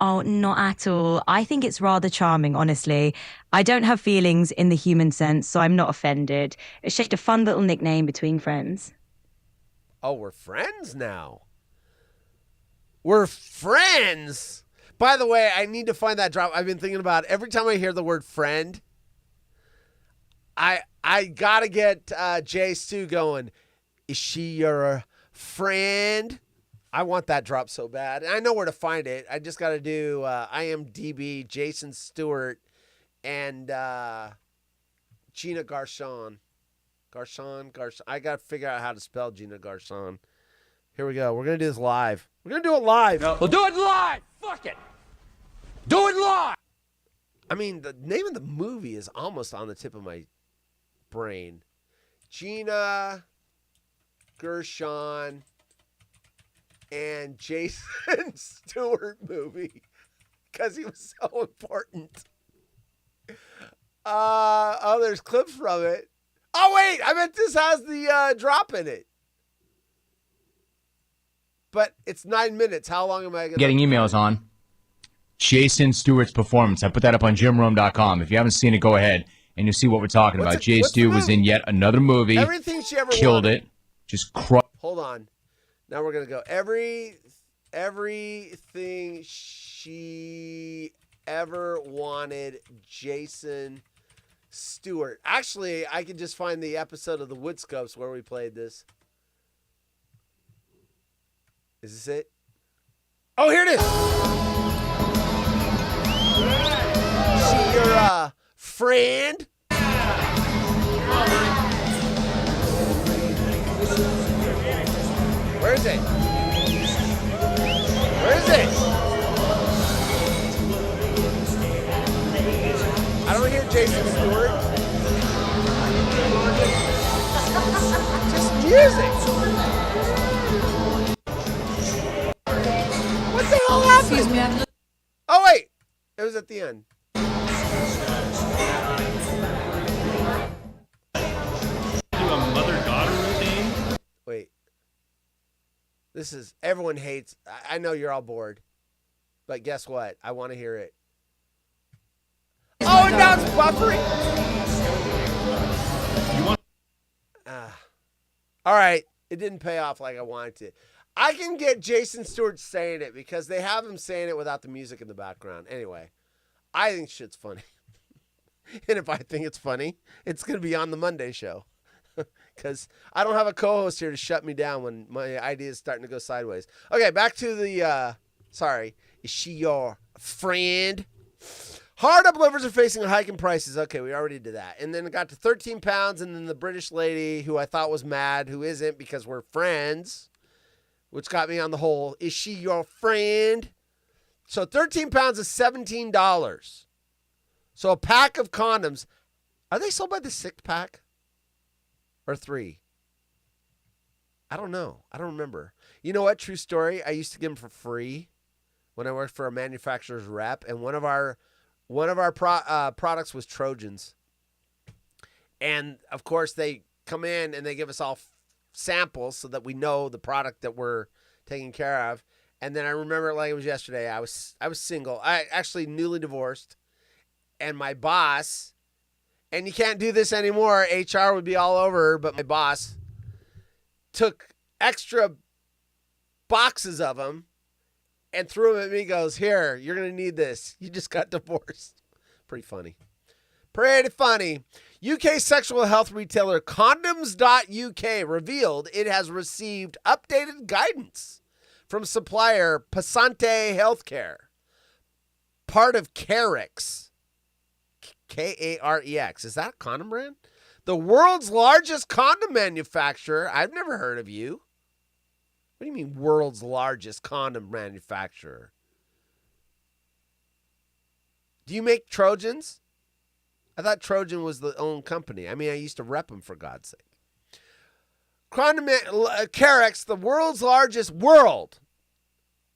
Oh, not at all. I think it's rather charming, honestly. I don't have feelings in the human sense, so I'm not offended. It's just a fun little nickname between friends. Oh, we're friends now. We're friends. By the way, I need to find that drop. I've been thinking about it. Every time I hear the word friend, I gotta get Jay Stu going. Is she your friend? I want that drop so bad. And I know where to find it. I just got to do IMDb, Jason Stewart, and Gina Garshon. Garshon. I got to figure out how to spell Gina Garshon. Here we go. We're going to do this live. We're going to do it live. No. Well, do it live. Fuck it. Do it live. I mean, the name of the movie is almost on the tip of my brain. Gina Gershon and Jason Stewart movie, because he was so important. There's clips from it. Oh, wait, I bet this has the drop in it. But it's 9 minutes. How long am I going to... Getting emails on Jason Stewart's performance. I put that up on JimRome.com. If you haven't seen it, go ahead and you'll see what we're talking about. Jay Stu was in yet another movie. Everything she ever killed wanted. It. Just crushed. Hold on. Now we're going to go. Everything she ever wanted, Jason Stewart. Actually, I could just find the episode of the Woodscopes where we played this. Is this it? Oh, here it is. She your friend? Where is it? Where is it? I don't hear Jason Stewart. Just music. What the hell happened? Excuse me, oh, wait. It was at the end. Do a mother-daughter routine? Wait. This is, everyone hates, I know you're all bored, but guess what? I want to hear it. Oh, and now it's buffering? All right. It didn't pay off like I wanted to. I can get Jason Stewart saying it because they have him saying it without the music in the background. Anyway, I think shit's funny. And if I think it's funny, it's going to be on the Monday show. Because I don't have a co-host here to shut me down when my idea is starting to go sideways. Okay, back to the, is she your friend? Hard up livers are facing a hike in prices. Okay, we already did that. And then it got to 13 pounds, and then the British lady who I thought was mad, who isn't because we're friends, which got me on the whole, is she your friend? So 13 pounds is $17. So a pack of condoms, are they sold by the 6-pack? Or 3? I don't know. I don't remember. You know what? True story. I used to give them for free when I worked for a manufacturer's rep, and one of our products was Trojans. And of course, they come in and they give us all samples so that we know the product that we're taking care of. And then I remember it like it was yesterday. I was single. I actually newly divorced, and my boss. And you can't do this anymore. HR would be all over her, but my boss took extra boxes of them and threw them at me. Goes, here, you're going to need this. You just got divorced. Pretty funny. Pretty funny. UK sexual health retailer Condoms.uk revealed it has received updated guidance from supplier Passante Healthcare, part of Carex. Karex. Is that a condom brand? The world's largest condom manufacturer. I've never heard of you. What do you mean world's largest condom manufacturer? Do you make Trojans? I thought Trojan was the own company. I mean, I used to rep them for God's sake. Carex, the world's largest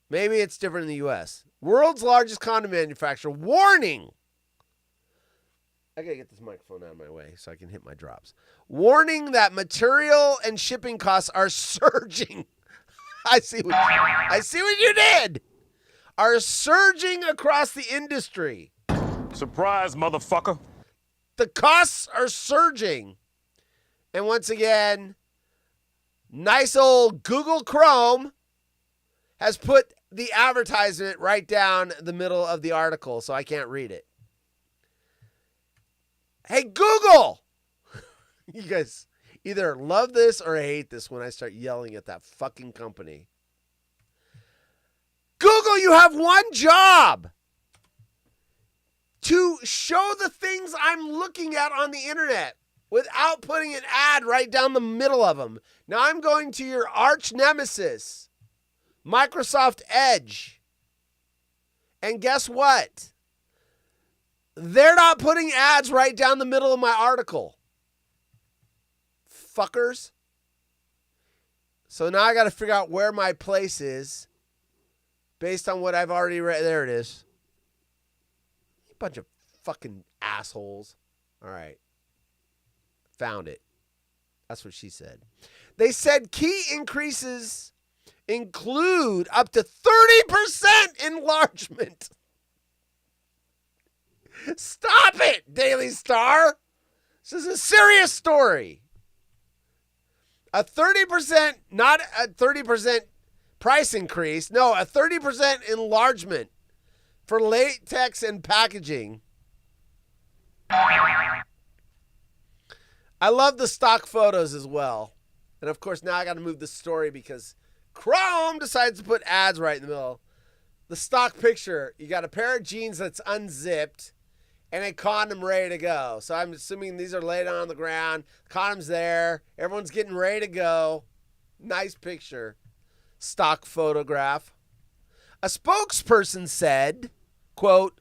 maybe it's different in the U.S. World's largest condom manufacturer, warning. I gotta get this microphone out of my way so I can hit my drops. Warning that material and shipping costs are surging. I see what you did. Are surging across the industry. Surprise, motherfucker. The costs are surging. And once again, nice old Google Chrome has put the advertisement right down the middle of the article, so I can't read it. Hey, Google! You guys either love this or hate this when I start yelling at that fucking company. Google, you have one job. To show the things I'm looking at on the internet without putting an ad right down the middle of them. Now I'm going to your arch nemesis, Microsoft Edge. And guess what? They're not putting ads right down the middle of my article. Fuckers. So now I got to figure out where my place is based on what I've already read. There it is. You bunch of fucking assholes. All right. Found it. That's what she said. They said key increases include up to 30% enlargement. Stop it, Daily Star. This is a serious story. A 30%, not a 30% price increase. No, a 30% enlargement for latex and packaging. I love the stock photos as well. And of course, now I got to move the story because Chrome decides to put ads right in the middle. The stock picture, you got a pair of jeans that's unzipped and a condom ready to go. So I'm assuming these are laid on the ground. Condom's there. Everyone's getting ready to go. Nice picture. Stock photograph. A spokesperson said, quote,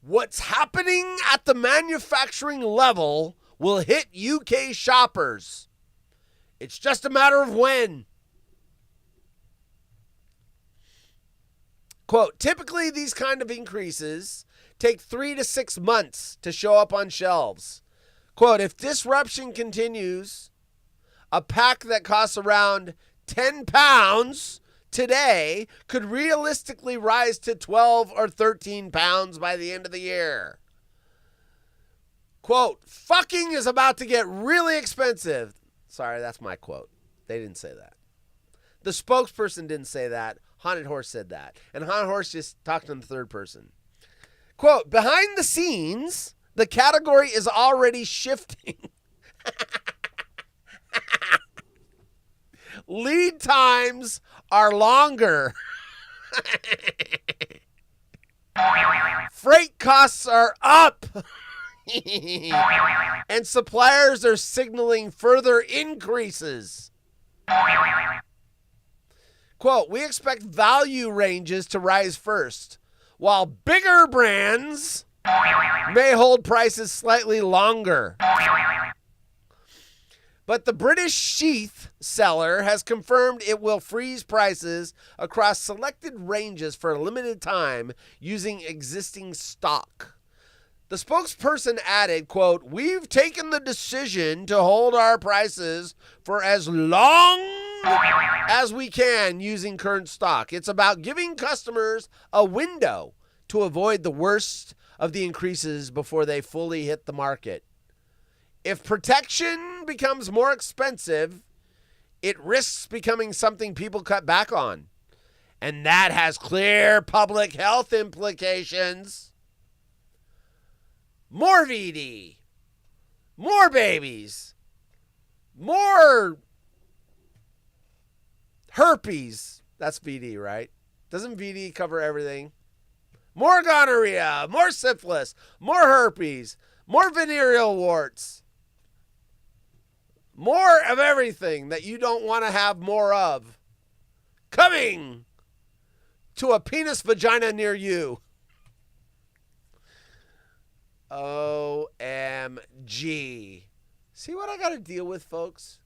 "What's happening at the manufacturing level will hit UK shoppers. It's just a matter of when." Quote, "Typically these kind of increases take 3 to 6 months to show up on shelves." Quote, "If disruption continues, a pack that costs around 10 pounds today could realistically rise to 12 or 13 pounds by the end of the year." Quote, "Fucking is about to get really expensive." Sorry, that's my quote. They didn't say that. The spokesperson didn't say that. Haunted Horse said that. And Haunted Horse just talked in the third person. Quote, behind the scenes, the category is already shifting. Lead times are longer. Freight costs are up. And suppliers are signaling further increases. Quote, we expect value ranges to rise first, while bigger brands may hold prices slightly longer. But the British sheath seller has confirmed it will freeze prices across selected ranges for a limited time using existing stock. The spokesperson added, quote, we've taken the decision to hold our prices for as long as we can using current stock. It's about giving customers a window to avoid the worst of the increases before they fully hit the market. If protection becomes more expensive, it risks becoming something people cut back on. And that has clear public health implications. More VD. More babies. More herpes. That's VD, right? Doesn't VD cover everything? More gonorrhea. More syphilis. More herpes. More venereal warts. More of everything that you don't want to have more of. Coming to a penis vagina near you. OMG. See what I got to deal with, folks?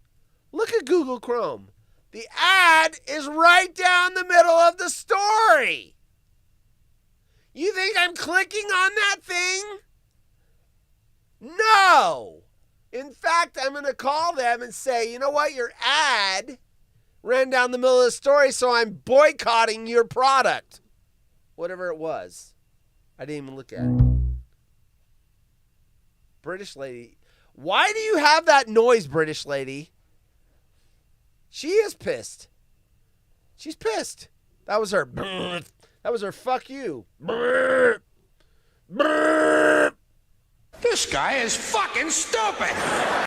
Look at Google Chrome. The ad is right down the middle of the story. You think I'm clicking on that thing? No. In fact, I'm going to call them and say, you know what? Your ad ran down the middle of the story, so I'm boycotting your product. Whatever it was. I didn't even look at it. British lady. Why do you have that noise, British lady? She is pissed. She's pissed. That was her. That was her fuck you. This guy is fucking stupid.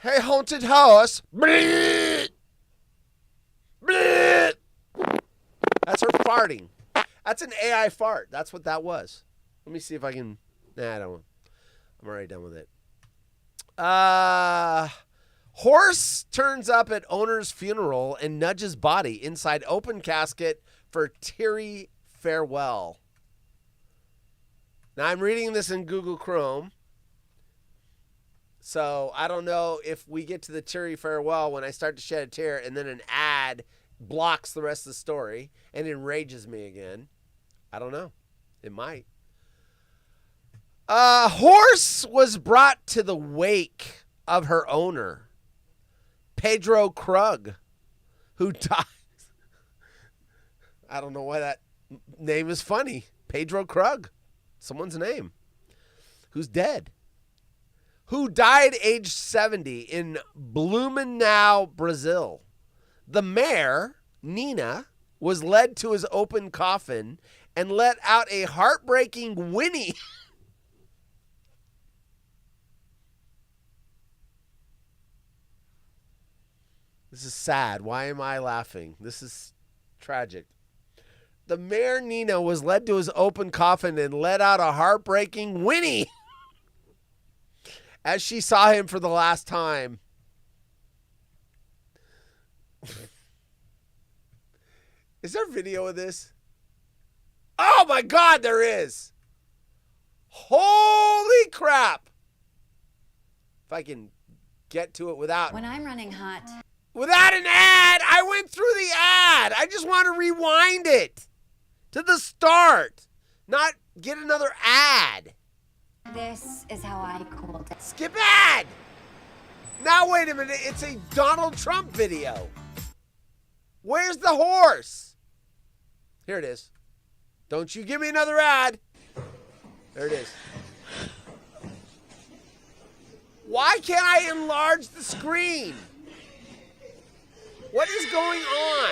Hey, haunted house. That's her farting. That's an AI fart. That's what that was. Let me see if I can. Nah, I don't. I'm already done with it. Horse turns up at owner's funeral and nudges body inside open casket for teary farewell. Now I'm reading this in Google Chrome. So I don't know if we get to the teary farewell when I start to shed a tear and then an ad blocks the rest of the story and enrages me again. I don't know. It might. Horse was brought to the wake of her owner, Pedro Krug, who died. I don't know why that name is funny. Pedro Krug, someone's name, who's dead. Who died age 70 in Blumenau, Brazil. The mare, Nina, was led to his open coffin and let out a heartbreaking whinny. This is sad. Why am I laughing? This is tragic. The mare Nina was led to his open coffin and let out a heartbreaking whinny as she saw him for the last time. Is there video of this? Oh my God, there is. Holy crap. If I can get to it without... When I'm running hot... Without an ad. I went through the ad. I just want to rewind it to the start, not get another ad. This is how I cooled it. Skip ad. Now, wait a minute. It's a Donald Trump video. Where's the horse? Here it is. Don't you give me another ad. There it is. Why can't I enlarge the screen? What is going on?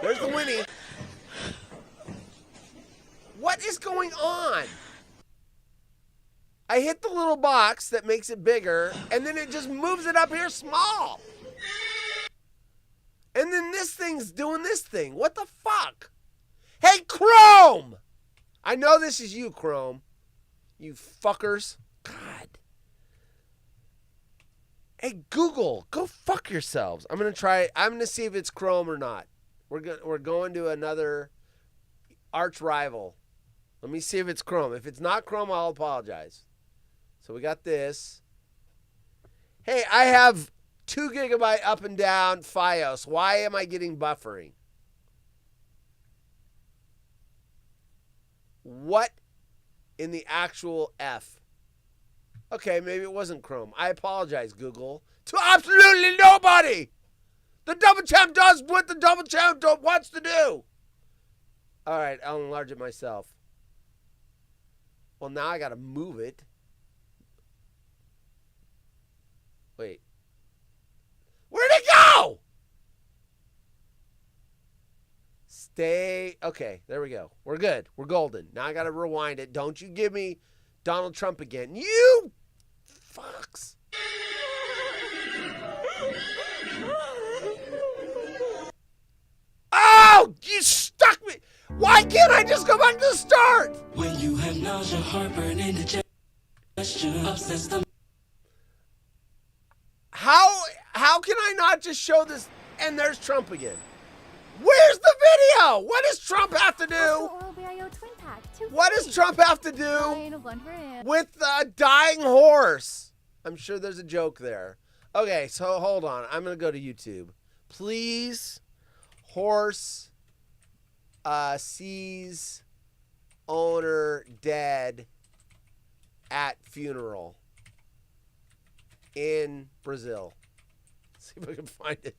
There's the Winnie. What is going on? I hit the little box that makes it bigger, and then it just moves it up here small. And then this thing's doing this thing. What the fuck? Hey, Chrome! I know this is you, Chrome. You fuckers. God. Hey, Google, go fuck yourselves. I'm gonna see if it's Chrome or not. We're going to another arch rival. Let me see if it's Chrome. If it's not Chrome, I'll apologize. So we got this. Hey, I have 2 GB up and down Fios. Why am I getting buffering? What in the actual F? Okay, maybe it wasn't Chrome. I apologize, Google. To absolutely nobody! The double champ does what the double champ wants to do! Alright, I'll enlarge it myself. Well, now I gotta move it. Wait. Where'd it go? Stay. Okay, there we go. We're good. We're golden. Now I gotta rewind it. Don't you give me Donald Trump again. You fucks. Oh, you stuck me. Why can't I just go back to the start? When you have nausea, heartburn, indigestion, upsets the... How can I not just show this? And there's Trump again. Where's the video? What does Trump have to do? What does Trump have to do with a dying horse? I'm sure there's a joke there. Okay, so hold on. I'm going to go to YouTube. Please, horse sees owner dead at funeral in Brazil. Let's see if I can find it.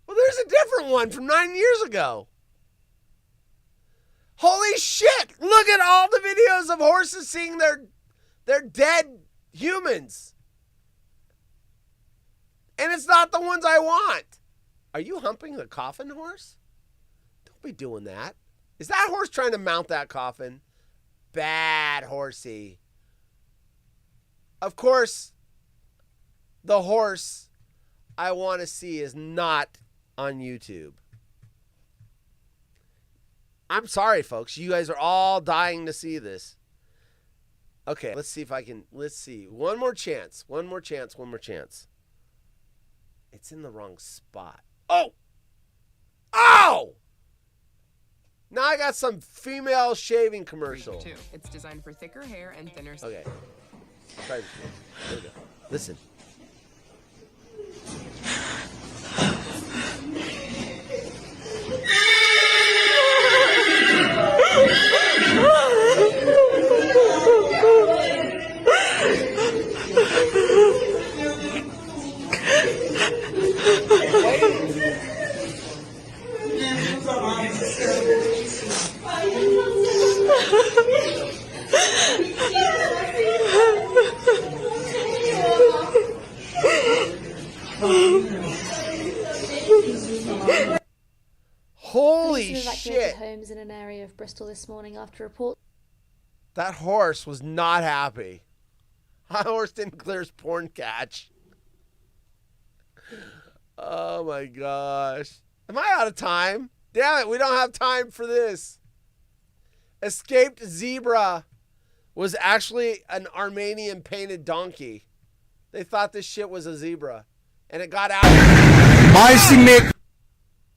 Well, there's a different one from 9 years ago. Holy shit! Look at all the videos of horses seeing their dead humans. And it's not the ones I want. Are you humping the coffin horse? Don't be doing that. Is that horse trying to mount that coffin? Bad horsey. Of course, the horse I want to see is not on YouTube. I'm sorry, folks. You guys are all dying to see this. Okay, let's see if I can. Let's see. One more chance. One more chance. One more chance. It's in the wrong spot. Oh! Oh! Now I got some female shaving commercial. It's designed for thicker hair and thinner skin. Okay. Try this one. There we go. Listen. Holy shit. Homes in an area of Bristol this morning after report. That horse was not happy. That horse didn't clear his porn catch. Oh my gosh. Am I out of time? Damn it, we don't have time for this. Escaped zebra was actually an Armenian painted donkey. They thought this shit was a zebra. And it got out.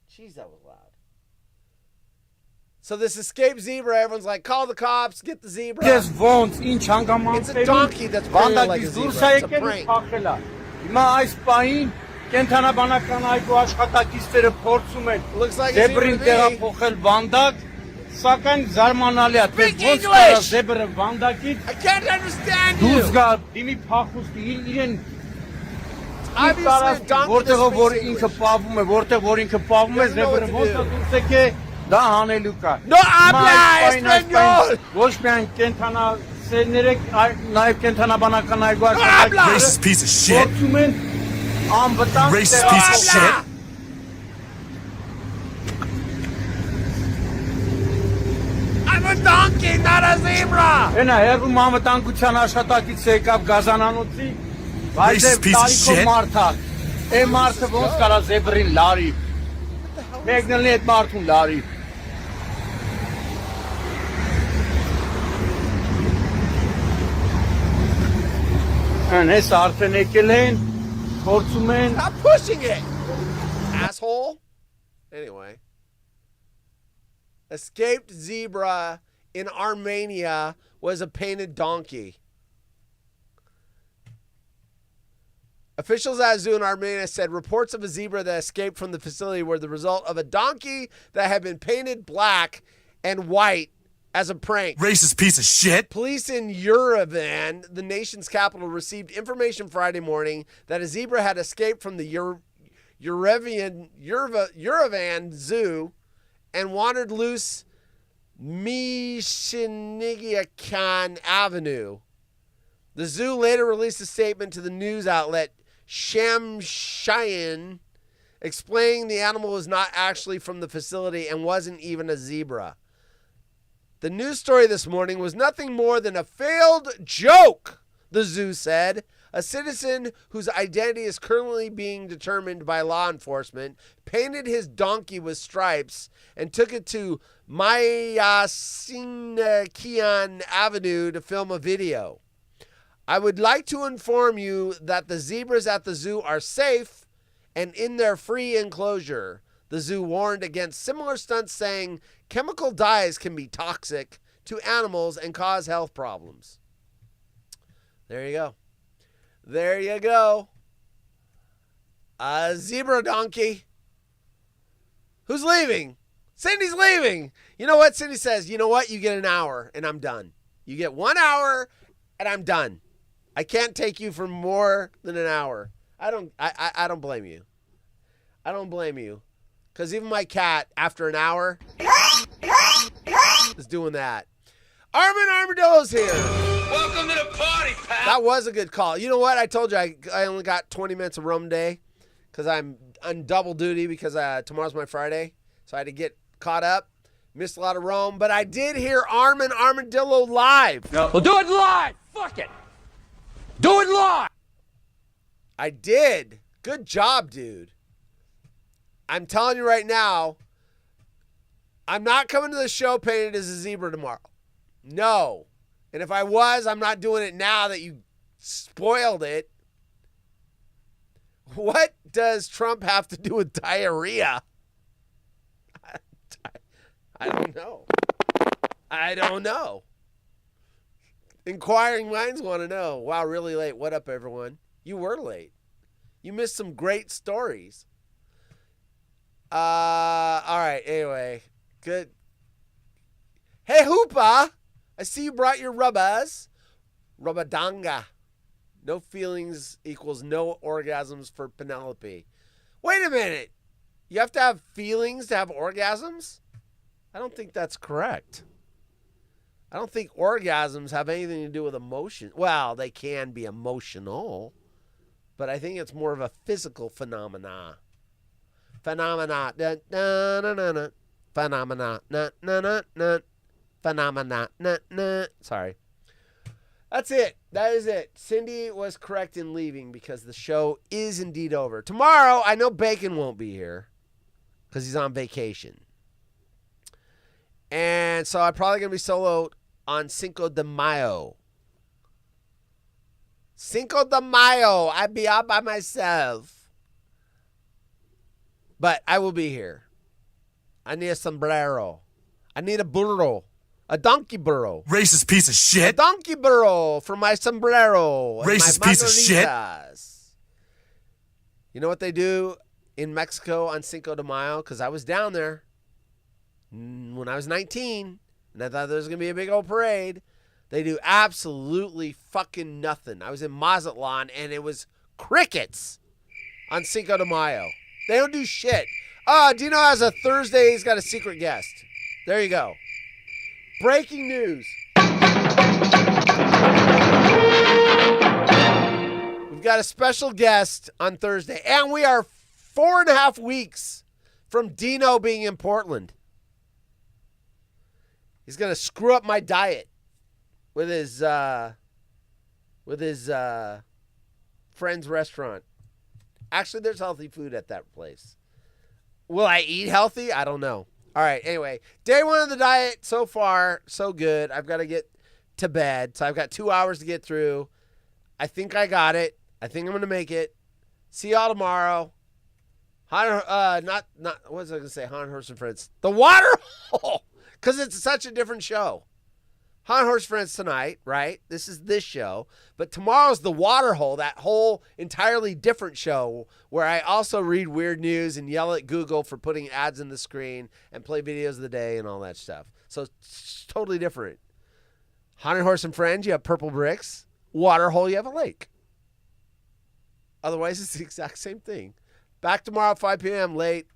Jeez, that was loud. So this escaped zebra, everyone's like, call the cops, get the zebra. It's a donkey that's painted like a zebra. It's a prank. Looks like a zebra to me. Sակայն զարմանալի է, թե ոնց կարա զեբրը վանդակից դուրս գա, դիմի փախուստի իրեն որտեղ որ ինքը պահվում է, որտեղ որ ինքը պահվում է, զեբրը ոնց է դուրս եկե, դա հանելու կա։ No habla español! Ոչ միայն կենթանա սերները, նաև կենթանաբանական այգու աշխատակիցները։ Racist piece of shit. Racist piece of shit. I'm a donkey, not a zebra. Racist piece of shit. Stop pushing it, asshole. Anyway. Escaped zebra in Armenia was a painted donkey. Officials at a zoo in Armenia said reports of a zebra that escaped from the facility were the result of a donkey that had been painted black and white as a prank. Racist piece of shit. Police in Yerevan, the nation's capital, received information Friday morning that a zebra had escaped from the Yerevan Zoo and wandered loose Mishinigiakan Avenue. The zoo later released a statement to the news outlet Shamshayan explaining the animal was not actually from the facility and wasn't even a zebra. The news story this morning was nothing more than a failed joke, the zoo said. A citizen whose identity is currently being determined by law enforcement painted his donkey with stripes and took it to Myasinakian Avenue to film a video. I would like to inform you that the zebras at the zoo are safe and in their free enclosure. The zoo warned against similar stunts, saying chemical dyes can be toxic to animals and cause health problems. There you go. There you go. A zebra donkey. Who's leaving? Cindy's leaving. You know what? Cindy says, you know what? You get an hour and I'm done. You get 1 hour and I'm done. I can't take you for more than an hour. I don't blame you. I don't blame you. Because even my cat, after an hour, is doing that. Armin Armadillo's here. Welcome to the party, pal. That was a good call. You know what? I told you I only got 20 minutes of rum day because I'm on double duty because tomorrow's my Friday. So I had to get caught up. Missed a lot of rum. But I did hear Armin Armadillo live. No. Well, do it live. Fuck it. Do it live. I did. Good job, dude. I'm telling you right now, I'm not coming to the show painted as a zebra tomorrow. No. And if I was, I'm not doing it now that you spoiled it. What does Trump have to do with diarrhea? I don't know. I don't know. Inquiring minds want to know. Wow, really late. What up, everyone? You were late. You missed some great stories. All right, anyway. Good. Hey, Hoopa! I see you brought your rubbas. Rubbadanga. No feelings equals no orgasms for Penelope. Wait a minute. You have to have feelings to have orgasms? I don't think that's correct. I don't think orgasms have anything to do with emotion. Well, they can be emotional, but I think it's more of a physical phenomena. Phenomena. Da, da, da, da, da. Phenomena. Na, na, na, na. Phenomena. Na, na. Sorry. That's it. That is it. Cindy was correct in leaving because the show is indeed over. Tomorrow, I know Bacon won't be here because he's on vacation. And so I'm probably going to be soloed on Cinco de Mayo. Cinco de Mayo. I'd be out by myself. But I will be here. I need a sombrero. I need a burro. A donkey burro. Racist piece of shit. A donkey burro for my sombrero. Racist piece of shit. You know what they do in Mexico on Cinco de Mayo? Because I was down there when I was 19, and I thought there was going to be a big old parade. They do absolutely fucking nothing. I was in Mazatlan, and it was crickets on Cinco de Mayo. They don't do shit. Dino has a Thursday. He's got a secret guest. There you go. Breaking news. We've We've got a special guest on Thursday, and we are 4.5 weeks from Dino being in Portland. He's going to screw up my diet with his friend's restaurant. Actually, there's healthy food at that place. Will I eat healthy? I don't know. All right, anyway, day 1 of the diet so far, so good. I've got to get to bed, so I've got 2 hours to get through. I think I got it. I think I'm going to make it. See y'all tomorrow. What was I going to say? Han, Horse, and Friends. The Water Hole, because it's such a different show. Han, Horse, Friends tonight, right? This is this show. But tomorrow's The Water Hole, that whole entirely different show where I also read weird news and yell at Google for putting ads in the screen and play videos of the day and all that stuff. So it's totally different. Han, Horse, and Friends, you have purple bricks. Water Hole, you have a lake. Otherwise, it's the exact same thing. Back tomorrow at 5 p.m. late.